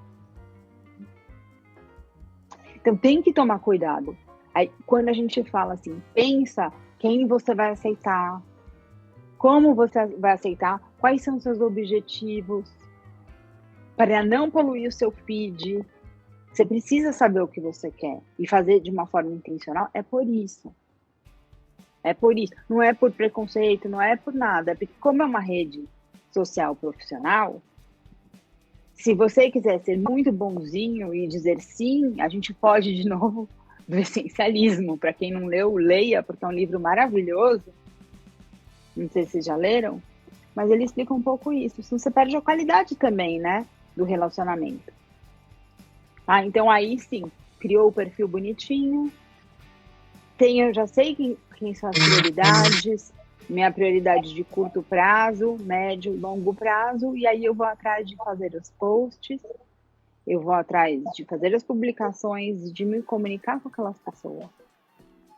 [SPEAKER 3] Então tem que tomar cuidado. Aí, quando a gente fala assim, pensa quem você vai aceitar, como você vai aceitar, quais são os seus objetivos, para não poluir o seu feed. Você precisa saber o que você quer e fazer de uma forma intencional. É por isso. Não é por preconceito, não é por nada. É porque como é uma rede social profissional, se você quiser ser muito bonzinho e dizer sim, a gente pode de novo do essencialismo. Para quem não leu, leia, porque é um livro maravilhoso. Não sei se vocês já leram, mas ele explica um pouco isso. Senão você perde a qualidade também, né, do relacionamento. Então aí sim, criou o perfil bonitinho. Eu já sei quem são as prioridades, minha prioridade de curto prazo, médio, longo prazo, e aí eu vou atrás de fazer os posts, eu vou atrás de fazer as publicações, de me comunicar com aquelas pessoas.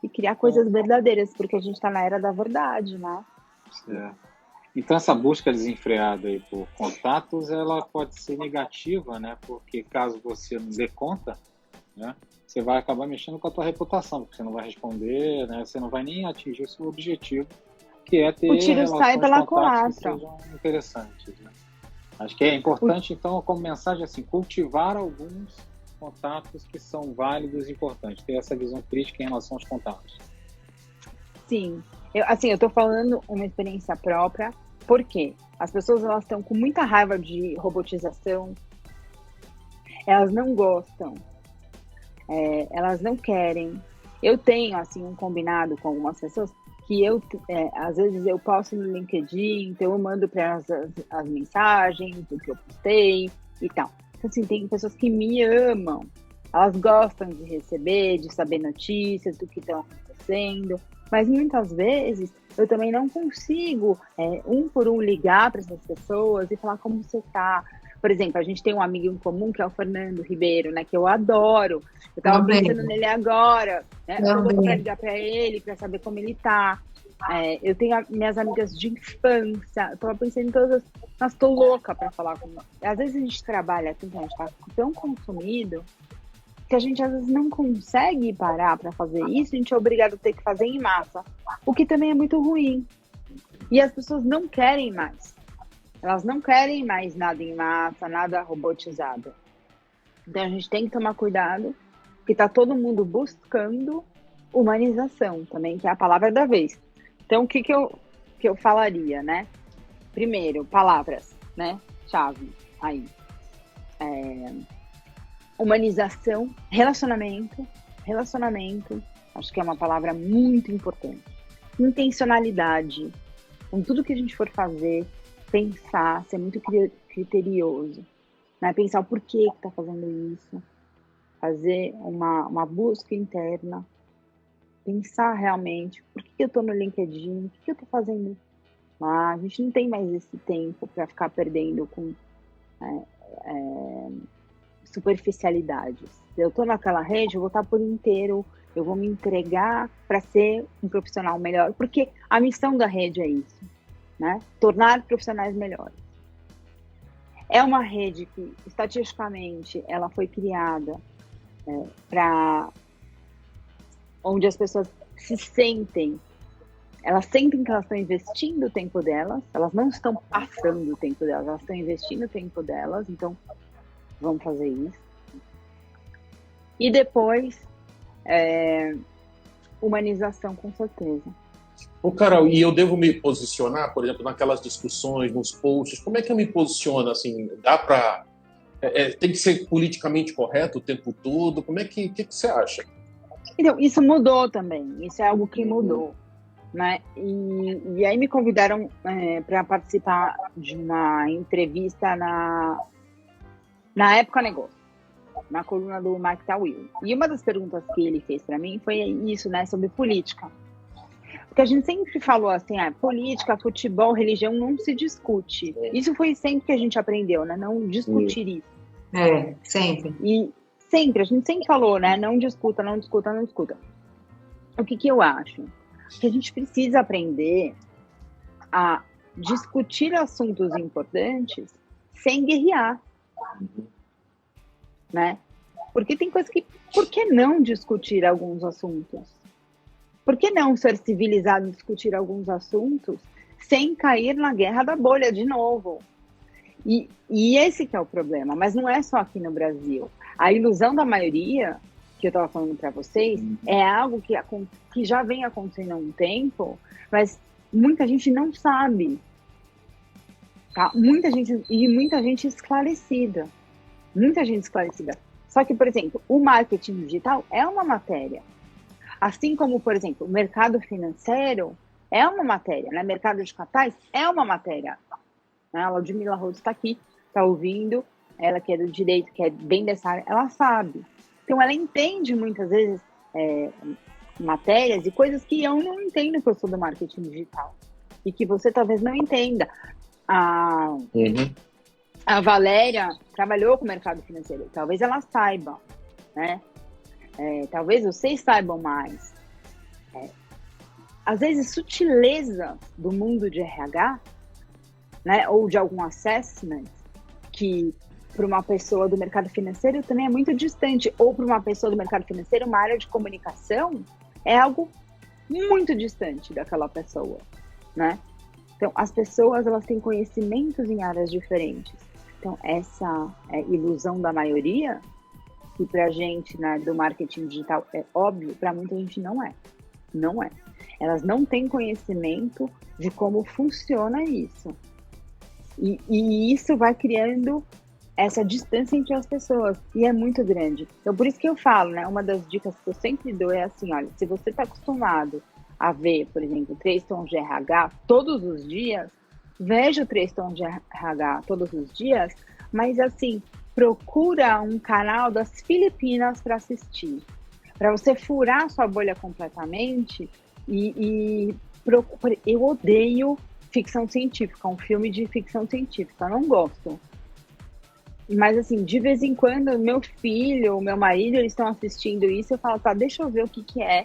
[SPEAKER 3] E criar coisas verdadeiras, porque a gente está na era da verdade, né?
[SPEAKER 2] Então essa busca desenfreada aí por contatos, ela pode ser negativa, né? Porque caso você não dê conta, né, você vai acabar mexendo com a tua reputação, porque você não vai responder, né? Você não vai nem atingir o seu objetivo, que é ter
[SPEAKER 3] o tiro sai pela culatra.
[SPEAKER 2] Que sejam interessantes, né? Acho que é importante, então, como mensagem assim, cultivar alguns contatos que são válidos e importantes, ter essa visão crítica em relação aos contatos.
[SPEAKER 3] Sim. Eu estou falando uma experiência própria, porque as pessoas elas estão com muita raiva de robotização, elas não gostam, elas não querem. Eu tenho assim um combinado com algumas pessoas que às vezes eu posto no LinkedIn, então eu mando para elas as mensagens do que eu postei e tal. Então, assim, tem pessoas que me amam, elas gostam de receber, de saber notícias do que estão acontecendo. Mas muitas vezes eu também não consigo, um por um, ligar para essas pessoas e falar como você está. Por exemplo, a gente tem um amigo em comum que é o Fernando Ribeiro, né? Que eu adoro. Eu estava pensando nele agora, né? Eu vou ligar para ele para saber como ele está. Eu tenho minhas amigas de infância. Eu estava pensando em todas. Nossa, estou louca para falar com ele. Às vezes a gente trabalha tanto, a gente está tão consumido que a gente às vezes não consegue parar para fazer isso, a gente é obrigado a ter que fazer em massa, o que também é muito ruim. E as pessoas não querem mais. Elas não querem mais nada em massa, nada robotizado. Então a gente tem que tomar cuidado, porque está todo mundo buscando humanização também, que é a palavra da vez. Então o que eu falaria, né? Primeiro, palavras, né? Chave aí. Humanização, relacionamento, acho que é uma palavra muito importante. Intencionalidade, com tudo que a gente for fazer, pensar, ser muito criterioso, né? Pensar o porquê que está fazendo isso, fazer uma busca interna, pensar realmente, por que eu estou no LinkedIn, o que eu estou fazendo lá. A gente não tem mais esse tempo para ficar perdendo com superficialidades. Se eu estou naquela rede, eu vou estar por inteiro, eu vou me entregar para ser um profissional melhor, porque a missão da rede é isso. né? Tornar profissionais melhores. É uma rede que, estatisticamente, ela foi criada para onde as pessoas se sentem, elas sentem que elas estão investindo o tempo delas, elas não estão passando o tempo delas, elas estão investindo o tempo delas, então vamos fazer isso. E depois, humanização, com certeza.
[SPEAKER 4] Ô, Carol, e eu devo me posicionar, por exemplo, naquelas discussões, nos posts, como é que eu me posiciono, assim, dá para... tem que ser politicamente correto o tempo todo? Como é que você acha?
[SPEAKER 3] Então, isso mudou também, isso é algo que mudou, né? E aí me convidaram para participar de uma entrevista na Época Negócio, na coluna do Mark Tawil. E uma das perguntas que ele fez para mim foi isso, né, sobre política. Porque a gente sempre falou assim, política, futebol, religião não se discute. Isso foi sempre que a gente aprendeu, né? Não discutir isso.
[SPEAKER 1] Sempre.
[SPEAKER 3] E sempre, a gente sempre falou, né? Não discuta, não discuta, não discuta. O que eu acho? Que a gente precisa aprender a discutir assuntos importantes sem guerrear. Né? Porque tem coisas que... Por que não discutir alguns assuntos? Por que não ser civilizado e discutir alguns assuntos sem cair na guerra da bolha de novo? E esse que é o problema, mas não é só aqui no Brasil. A ilusão da maioria, que eu estava falando para vocês, é algo que já vem acontecendo há um tempo, mas muita gente não sabe. Tá? Muita gente esclarecida. Muita gente esclarecida. Só que, por exemplo, o marketing digital é uma matéria. Assim como, por exemplo, o mercado financeiro é uma matéria, né? Mercado de capitais é uma matéria. A Ludmila Rhodes está aqui, está ouvindo, ela que é do direito, que é bem dessa área, ela sabe. Então, ela entende muitas vezes matérias e coisas que eu não entendo, porque eu sou do marketing digital. E que você talvez não entenda. A Valéria trabalhou com o mercado financeiro, talvez ela saiba, né? Talvez vocês saibam mais. Às vezes, sutileza do mundo de RH, né, ou de algum assessment, que para uma pessoa do mercado financeiro também é muito distante, ou para uma pessoa do mercado financeiro, uma área de comunicação, é algo muito distante daquela pessoa, né? Então, as pessoas, elas têm conhecimentos em áreas diferentes. Então, essa ilusão da maioria, que pra gente, né, do marketing digital é óbvio, para muita gente não é. Não é. Elas não têm conhecimento de como funciona isso. E isso vai criando essa distância entre as pessoas. E é muito grande. Então, por isso que eu falo, né, uma das dicas que eu sempre dou é assim, olha, se você está acostumado a ver, por exemplo, 3 tons de RH todos os dias, veja o 3 tons de RH todos os dias, mas assim, procura um canal das Filipinas para assistir, para você furar sua bolha completamente eu odeio ficção científica, um filme de ficção científica, eu não gosto. Mas assim, de vez em quando, meu filho, meu marido, eles estão assistindo isso, eu falo, tá, deixa eu ver o que é,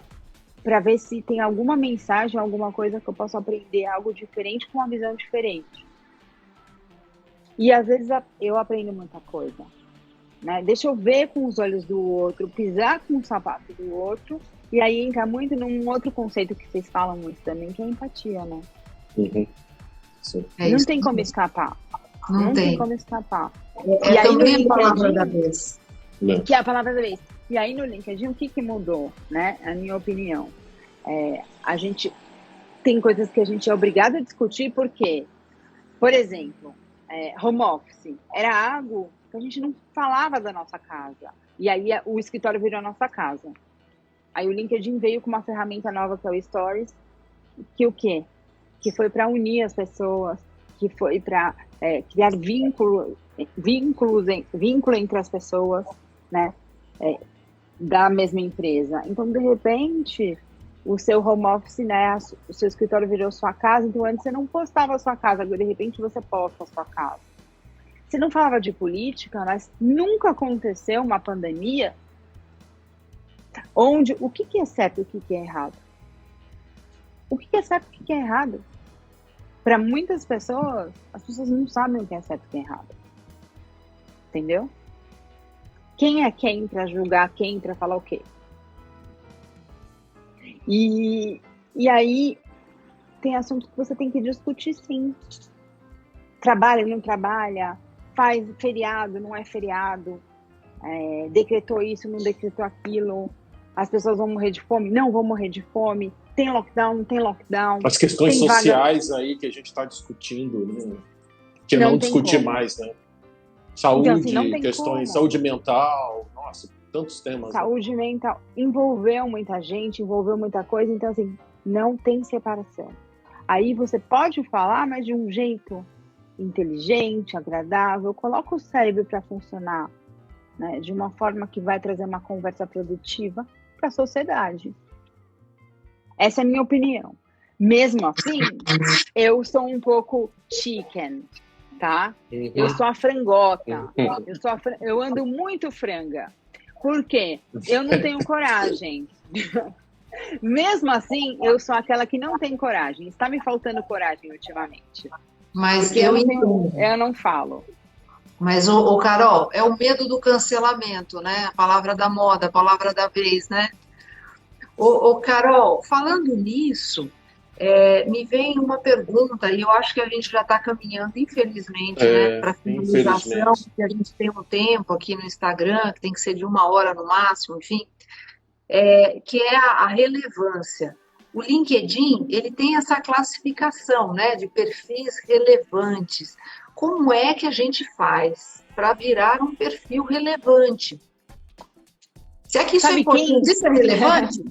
[SPEAKER 3] para ver se tem alguma mensagem, alguma coisa que eu possa aprender, algo diferente, com uma visão diferente. E às vezes eu aprendo muita coisa, né? Deixa eu ver com os olhos do outro, pisar com o sapato do outro, e aí entra muito num outro conceito que vocês falam muito também, que é empatia, né?
[SPEAKER 4] Sim.
[SPEAKER 3] Não tem como escapar. Não tem como escapar.
[SPEAKER 1] E aí também a palavra da vez.
[SPEAKER 3] Que é a palavra da vez. E aí no LinkedIn, o que mudou, né? A minha opinião. A gente tem coisas que a gente é obrigado a discutir, porque, por exemplo, home office era algo que a gente não falava da nossa casa. E aí o escritório virou a nossa casa. Aí o LinkedIn veio com uma ferramenta nova que é o Stories, que o quê? Que foi para unir as pessoas, que foi para criar vínculo entre as pessoas, né? Da mesma empresa. Então, de repente, o seu home office, né, o seu escritório virou sua casa, então antes você não postava a sua casa, agora de repente você posta a sua casa. Você não falava de política, mas nunca aconteceu uma pandemia onde o que é certo e o que é errado? O que é certo e o que é errado? para muitas pessoas, as pessoas não sabem o que é certo e o que é errado. Entendeu? Quem é quem para julgar quem, para falar o quê? E aí tem assunto que você tem que discutir, sim. Trabalha, não trabalha, faz feriado, não é feriado, decretou isso, não decretou aquilo, as pessoas vão morrer de fome, não vão morrer de fome, tem lockdown, não tem lockdown.
[SPEAKER 4] As questões sociais aí que a gente está discutindo, né? Que não discutir como. Mais, né? Saúde, então, assim, questões, saúde mental, nossa, tantos temas.
[SPEAKER 3] Saúde mental, envolveu muita gente, envolveu muita coisa, então assim, não tem separação. Aí você pode falar, mas de um jeito inteligente, agradável, coloca o cérebro para funcionar, né, de uma forma que vai trazer uma conversa produtiva para a sociedade. Essa é a minha opinião. Mesmo assim, eu sou um pouco chicken, tá? Eu sou a frangota. Eu ando muito franga. Por quê? Eu não tenho coragem. Mesmo assim, eu sou aquela que não tem coragem. Está me faltando coragem ultimamente.
[SPEAKER 1] Mas
[SPEAKER 3] eu não falo.
[SPEAKER 1] Mas, Carol, é o medo do cancelamento, né? A palavra da moda, a palavra da vez, né? Carol, falando nisso, me vem uma pergunta, e eu acho que a gente já está caminhando, infelizmente, né, para a finalização, porque a gente tem um tempo aqui no Instagram, que tem que ser de 1 hora no máximo, enfim, que é a relevância. O LinkedIn, ele tem essa classificação, né, de perfis relevantes. Como é que a gente faz para virar um perfil relevante? Se é que isso é importante, isso é relevante?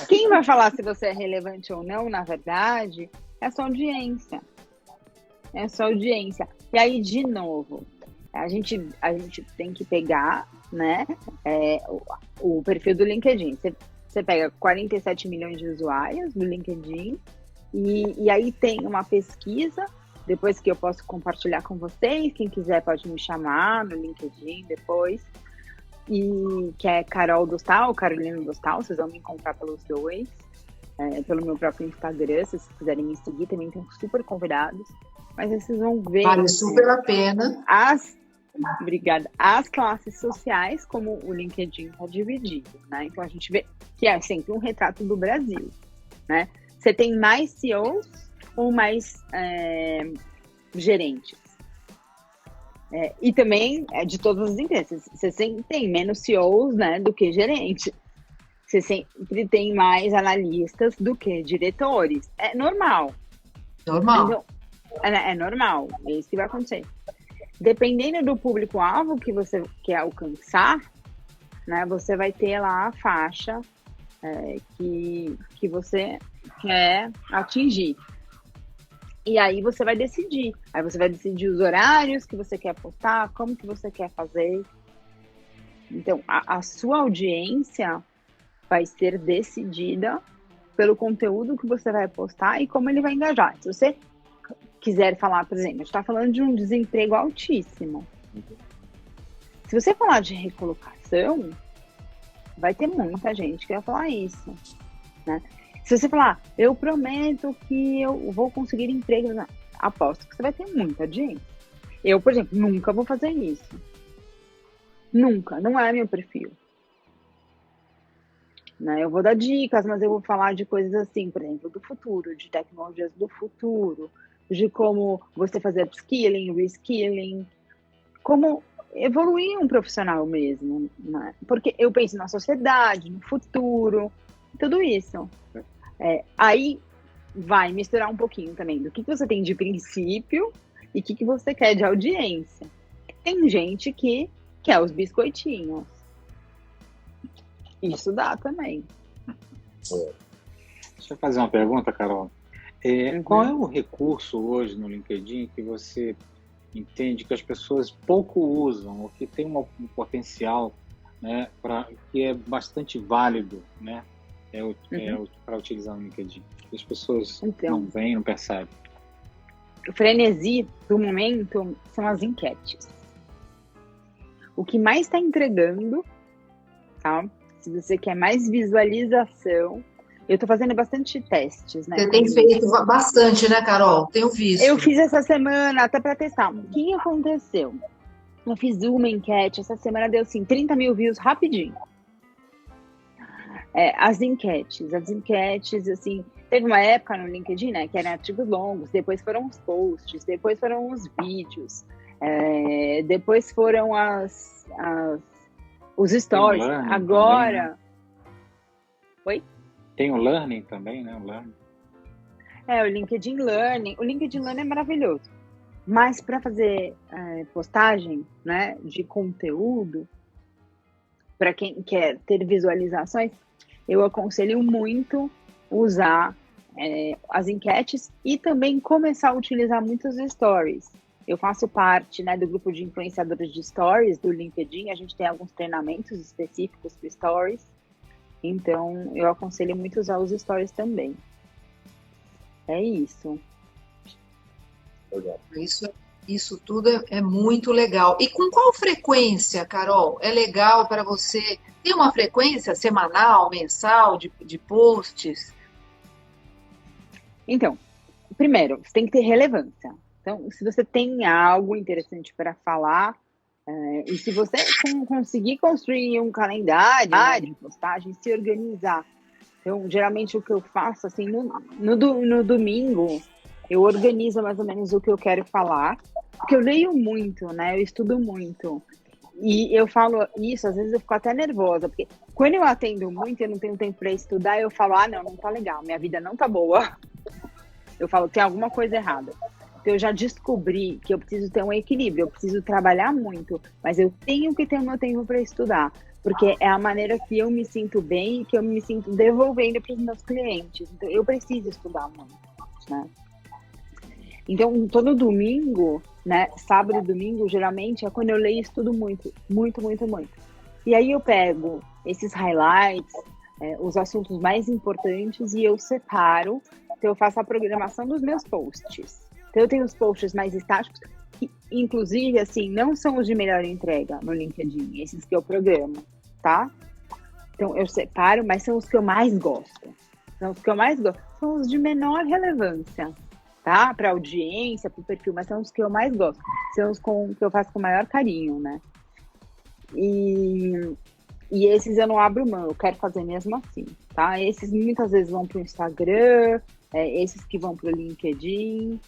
[SPEAKER 3] Quem vai falar se você é relevante ou não, na verdade, é a sua audiência. É a sua audiência. E aí, de novo, a gente tem que pegar, né, o perfil do LinkedIn. Você pega 47 milhões de usuários do LinkedIn e aí tem uma pesquisa, depois que eu posso compartilhar com vocês, quem quiser pode me chamar no LinkedIn depois, e que é Carol Dostal, Carolina Dostal, vocês vão me encontrar pelos dois, pelo meu próprio Instagram, se vocês quiserem me seguir, também estão super convidados, mas vocês vão ver...
[SPEAKER 1] Vale super a pena.
[SPEAKER 3] Obrigada. As classes sociais, como o LinkedIn está dividido, né? Então a gente vê que é sempre um retrato do Brasil, né? Você tem mais CEOs ou mais gerentes? E também de todas as empresas. Você sempre tem menos CEOs, né, do que gerentes. Você sempre tem mais analistas do que diretores. É normal.
[SPEAKER 1] Normal.
[SPEAKER 3] Então, é normal. É isso que vai acontecer. Dependendo do público-alvo que você quer alcançar, né, você vai ter lá a faixa que você quer atingir. E aí você vai decidir. Aí você vai decidir os horários que você quer postar, como que você quer fazer. Então, a sua audiência vai ser decidida pelo conteúdo que você vai postar e como ele vai engajar. Se você quiser falar, por exemplo, a gente está falando de um desemprego altíssimo. Se você falar de recolocação, vai ter muita gente que vai falar isso, né? Se você falar, eu prometo que eu vou conseguir emprego, aposto que você vai ter muita audiência. Eu, por exemplo, nunca vou fazer isso. Nunca, não é meu perfil. Né? Eu vou dar dicas, mas eu vou falar de coisas assim, por exemplo, do futuro, de tecnologias do futuro, de como você fazer upskilling, reskilling, como evoluir um profissional mesmo, né? Porque eu penso na sociedade, no futuro, tudo isso. Aí vai misturar um pouquinho também do que você tem de princípio e o que você quer de audiência. Tem gente que quer os biscoitinhos. Isso dá também.
[SPEAKER 2] Deixa eu fazer uma pergunta, Carol. Qual é o recurso hoje no LinkedIn que você entende que as pessoas pouco usam, ou que tem um potencial, né, que é bastante válido, né, para utilizar no LinkedIn? As pessoas não veem, não percebem.
[SPEAKER 3] O frenesi do momento são as enquetes. O que mais está entregando, tá? Se você quer mais visualização, Eu estou fazendo bastante testes, né?
[SPEAKER 1] Você tem feito bastante, né, Carol? Tenho visto.
[SPEAKER 3] Eu fiz essa semana até para testar. O que aconteceu? Eu fiz uma enquete, essa semana deu assim, 30 mil views rapidinho. As enquetes, assim, teve uma época no LinkedIn, né, que eram artigos longos, depois foram os posts, depois foram os vídeos, depois foram os stories. Agora...
[SPEAKER 2] Também, né?
[SPEAKER 3] Oi?
[SPEAKER 2] Tem o Learning também, né? O Learning.
[SPEAKER 3] O LinkedIn Learning. O LinkedIn Learning é maravilhoso. Mas para fazer postagem, né, de conteúdo, para quem quer ter visualizações, eu aconselho muito usar as enquetes e também começar a utilizar muitos stories. Eu faço parte, né, do grupo de influenciadores de stories do LinkedIn. A gente tem alguns treinamentos específicos para stories. Então, eu aconselho muito usar os stories também. É isso.
[SPEAKER 4] Legal.
[SPEAKER 1] Isso tudo é muito legal. E com qual frequência, Carol? É legal para você ter uma frequência semanal, mensal, de posts?
[SPEAKER 3] Então, primeiro, você tem que ter relevância. Então, se você tem algo interessante para falar, e se você conseguir construir um calendário, né, de postagem, se organizar. Então, geralmente o que eu faço, assim, no domingo, eu organizo mais ou menos o que eu quero falar, porque eu leio muito, né? Eu estudo muito. E eu falo isso, às vezes eu fico até nervosa, porque quando eu atendo muito, eu não tenho tempo para estudar, eu falo, não tá legal, minha vida não tá boa. Eu falo, tem alguma coisa errada. Então, eu já descobri que eu preciso ter um equilíbrio, eu preciso trabalhar muito, mas eu tenho que ter o meu tempo para estudar, porque é a maneira que eu me sinto bem e que eu me sinto devolvendo para os meus clientes. Então, eu preciso estudar muito, né? Então, todo domingo, né, sábado e domingo, geralmente é quando eu leio e estudo muito, muito, muito, muito. E aí eu pego esses highlights, os assuntos mais importantes e eu separo, então eu faço a programação dos meus posts. Então, eu tenho os posts mais estáticos, que, inclusive, assim, não são os de melhor entrega no LinkedIn, esses que eu programo, tá? Então, eu separo, mas são os que eu mais gosto. São os que eu mais gosto. São os de menor relevância, tá? Para audiência, para o perfil, mas são os que eu mais gosto. São os que eu faço com maior carinho, né? E esses eu não abro mão, eu quero fazer mesmo assim, tá? Esses muitas vezes vão para o Instagram, esses que vão para o LinkedIn...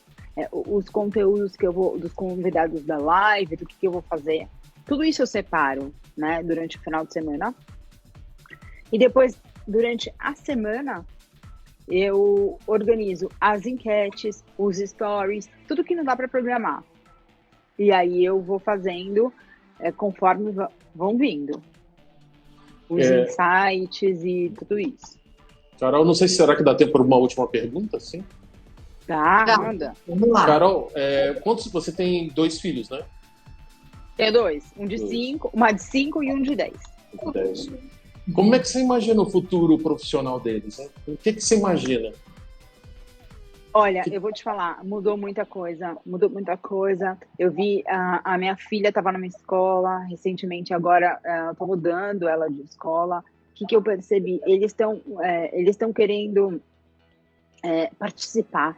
[SPEAKER 3] os conteúdos que eu vou, dos convidados da live, do que eu vou fazer, tudo isso eu separo, né, durante o final de semana. E depois, durante a semana, eu organizo as enquetes, os stories, tudo que não dá para programar. E aí eu vou fazendo conforme vão vindo. Os insights e tudo isso.
[SPEAKER 4] Carol, não sei se será que dá tempo para uma última pergunta, sim?
[SPEAKER 3] Tá, manda.
[SPEAKER 1] Vamos lá.
[SPEAKER 4] Carol, quantos você tem 2 filhos, né?
[SPEAKER 3] Tenho 2, um de 5, uma de 5 e um de 10.
[SPEAKER 4] 10. Como é que você imagina o futuro profissional deles? Hein? O que você imagina?
[SPEAKER 3] Olha, eu vou te falar, mudou muita coisa. Eu vi, a minha filha estava numa escola recentemente, agora estou mudando ela de escola. O que eu percebi? Eles estão querendo participar.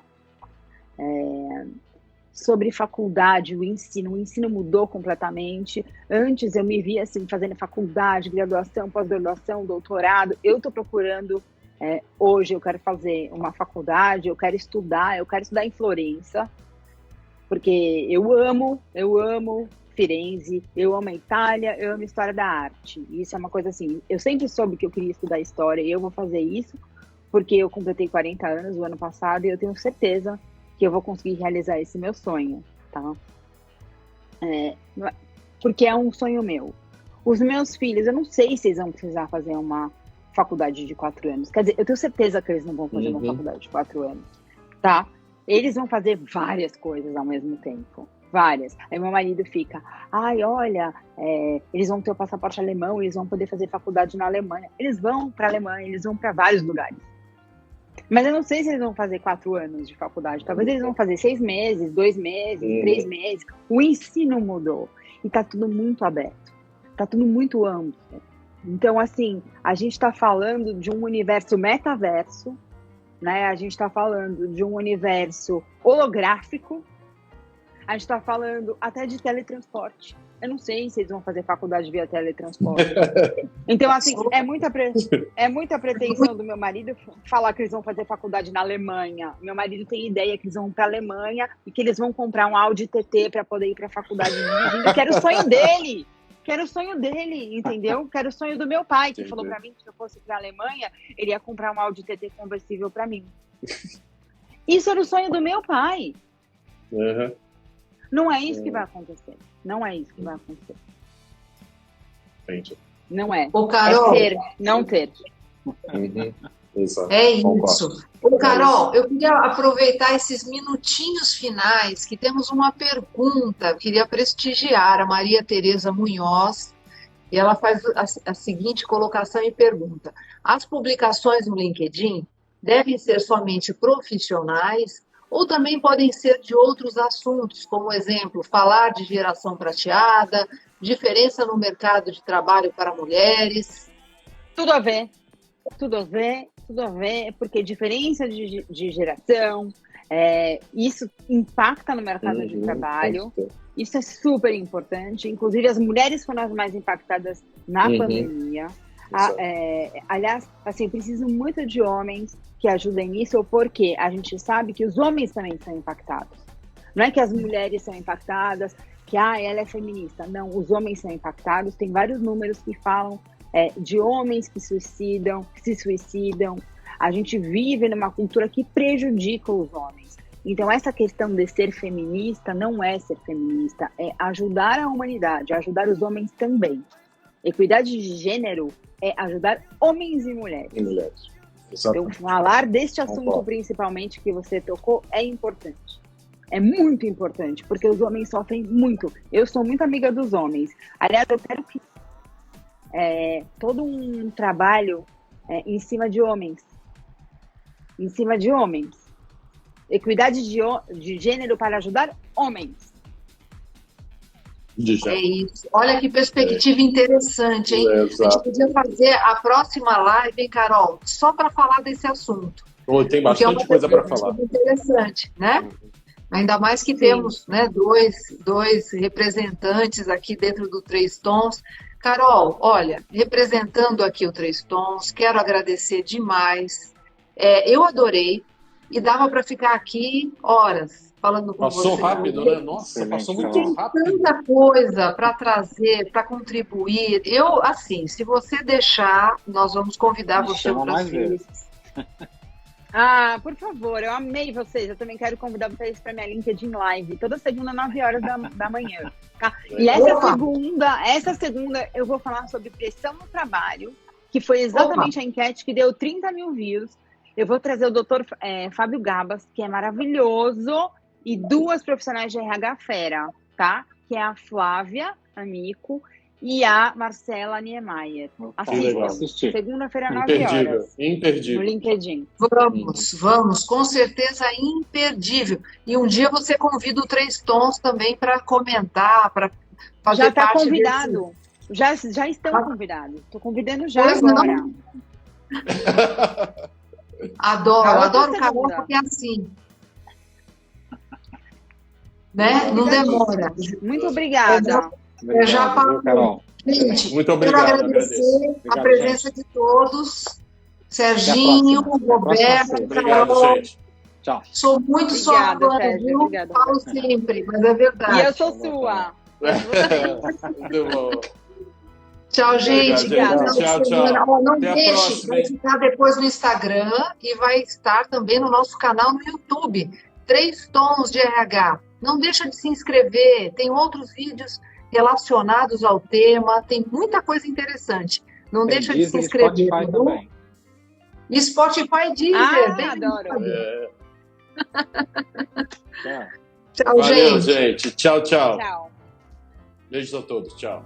[SPEAKER 3] Sobre faculdade, o ensino mudou completamente. Antes eu me via assim, fazendo faculdade, graduação, pós-graduação, doutorado. Eu estou procurando, hoje eu quero fazer uma faculdade, eu quero estudar em Florença, porque eu amo Firenze, eu amo a Itália, eu amo a história da arte. Isso é uma coisa assim, eu sempre soube que eu queria estudar história e eu vou fazer isso, porque eu completei 40 anos o ano passado e eu tenho certeza que eu vou conseguir realizar esse meu sonho, tá? Porque é um sonho meu. Os meus filhos, eu não sei se eles vão precisar fazer uma faculdade de 4 anos. Quer dizer, eu tenho certeza que eles não vão fazer uma faculdade de 4 anos, tá? Eles vão fazer várias coisas ao mesmo tempo. Várias. Aí meu marido fica, olha, eles vão ter o passaporte alemão, eles vão poder fazer faculdade na Alemanha. Eles vão para a Alemanha, eles vão para vários lugares. Mas eu não sei se eles vão fazer 4 anos de faculdade. Talvez eles vão fazer 6 meses, 2 meses, 3 meses. O ensino mudou. E tá tudo muito aberto. Tá tudo muito amplo. Então, assim, a gente está falando de um universo metaverso, né? A gente está falando de um universo holográfico, a gente está falando até de teletransporte. Eu não sei se eles vão fazer faculdade via teletransporte. Então, assim, é muita pretensão do meu marido falar que eles vão fazer faculdade na Alemanha. Meu marido tem ideia que eles vão para a Alemanha e que eles vão comprar um Audi TT para poder ir para a faculdade. Eu quero o sonho dele. Quero o sonho dele, entendeu? Quero o sonho do meu pai, que falou para mim que se eu fosse para a Alemanha, ele ia comprar um Audi TT conversível para mim. Isso era o sonho do meu pai.
[SPEAKER 4] Uhum.
[SPEAKER 3] Não é isso que vai acontecer. Não é isso que vai acontecer.
[SPEAKER 4] Entendi.
[SPEAKER 3] Não é.
[SPEAKER 1] Ô, Carol,
[SPEAKER 3] é ter, não ter.
[SPEAKER 4] Uhum. Exato.
[SPEAKER 1] É isso.
[SPEAKER 4] Concordo.
[SPEAKER 1] Ô, Carol, eu queria aproveitar esses minutinhos finais, que temos uma pergunta. Eu queria prestigiar a Maria Tereza Munhoz, e ela faz a seguinte colocação e pergunta: as publicações no LinkedIn devem ser somente profissionais ou também podem ser de outros assuntos, como exemplo, falar de geração prateada, diferença no mercado de trabalho para mulheres?
[SPEAKER 3] Tudo a ver. Tudo a ver, porque diferença de geração, isso impacta no mercado de trabalho, isso é super importante, inclusive as mulheres foram as mais impactadas na pandemia. Aliás, assim, preciso muito de homens que ajudem nisso, porque a gente sabe que os homens também são impactados. Não é que as mulheres são impactadas, que ela é feminista. Não, os homens são impactados, tem vários números que falam de homens que se suicidam. A gente vive numa cultura que prejudica os homens. Então, essa questão de ser feminista não é ser feminista, é ajudar a humanidade, ajudar os homens também. Equidade de gênero é ajudar homens e mulheres. Então, falar deste assunto, principalmente, que você tocou, é importante. É muito importante, porque os homens sofrem muito. Eu sou muito amiga dos homens. Aliás, eu quero que todo um trabalho em cima de homens. Em cima de homens. Equidade de gênero para ajudar homens.
[SPEAKER 1] É isso. Olha que perspectiva interessante, hein? A gente podia fazer a próxima live, hein, Carol? Só para falar desse assunto.
[SPEAKER 4] Tem bastante coisa para falar.
[SPEAKER 1] Interessante, né? Ainda mais que temos, né, dois representantes aqui dentro do Três Tons. Carol, olha, representando aqui o Três Tons, quero agradecer demais. Eu adorei e dava para ficar aqui horas falando com você.
[SPEAKER 4] Passou rápido, né? Nossa, passou muito rápido.
[SPEAKER 1] Tem tanta coisa para trazer, para contribuir. Eu, assim, se você deixar, nós vamos convidar você para vezes.
[SPEAKER 3] Por favor, eu amei vocês. Eu também quero convidar vocês para minha LinkedIn Live, toda segunda, 9 horas da manhã. Tá? E essa segunda eu vou falar sobre pressão no trabalho, que foi exatamente a enquete que deu 30 mil views. Eu vou trazer o Dr. Fábio Gabas, que é maravilhoso, e 2 profissionais de RH fera, tá? Que é a Flávia Amico e a Marcela Niemeyer. Assista. Segunda-feira, 9 horas.
[SPEAKER 4] Imperdível.
[SPEAKER 3] No LinkedIn.
[SPEAKER 1] Vamos, com certeza imperdível. E um dia você convida o Três Tons também para comentar, para fazer
[SPEAKER 3] já
[SPEAKER 1] parte
[SPEAKER 3] convidado.
[SPEAKER 1] Desse...
[SPEAKER 3] Já estão convidados. Estou convidando já agora.
[SPEAKER 1] Adoro Carol, porque é assim. Né? Não demora.
[SPEAKER 3] Muito obrigada.
[SPEAKER 1] Eu já falo,
[SPEAKER 2] Carol.
[SPEAKER 1] Gente,
[SPEAKER 4] muito obrigado.
[SPEAKER 1] Quero agradecer a presença de todos. Serginho, Roberto, Carol.
[SPEAKER 4] Gente.
[SPEAKER 2] Tchau.
[SPEAKER 1] Sou muito sua fã, viu?
[SPEAKER 3] Obrigada,
[SPEAKER 1] falo sempre, mas é verdade.
[SPEAKER 3] E eu sou sua.
[SPEAKER 4] Muito bom.
[SPEAKER 1] Tchau, gente.
[SPEAKER 4] Obrigado, tchau.
[SPEAKER 1] Não
[SPEAKER 4] Até
[SPEAKER 1] deixe,
[SPEAKER 4] próxima,
[SPEAKER 1] vai ficar depois no Instagram e vai estar também no nosso canal no YouTube. Três Tons de RH. Não deixa de se inscrever, tem outros vídeos relacionados ao tema, tem muita coisa interessante. Não deixa de se inscrever.
[SPEAKER 2] Spotify também.
[SPEAKER 1] E Spotify Deezer. Bem
[SPEAKER 3] adoro.
[SPEAKER 1] Tchau,
[SPEAKER 4] Valeu, gente. Tchau.
[SPEAKER 3] Tchau.
[SPEAKER 4] Beijos a todos. Tchau.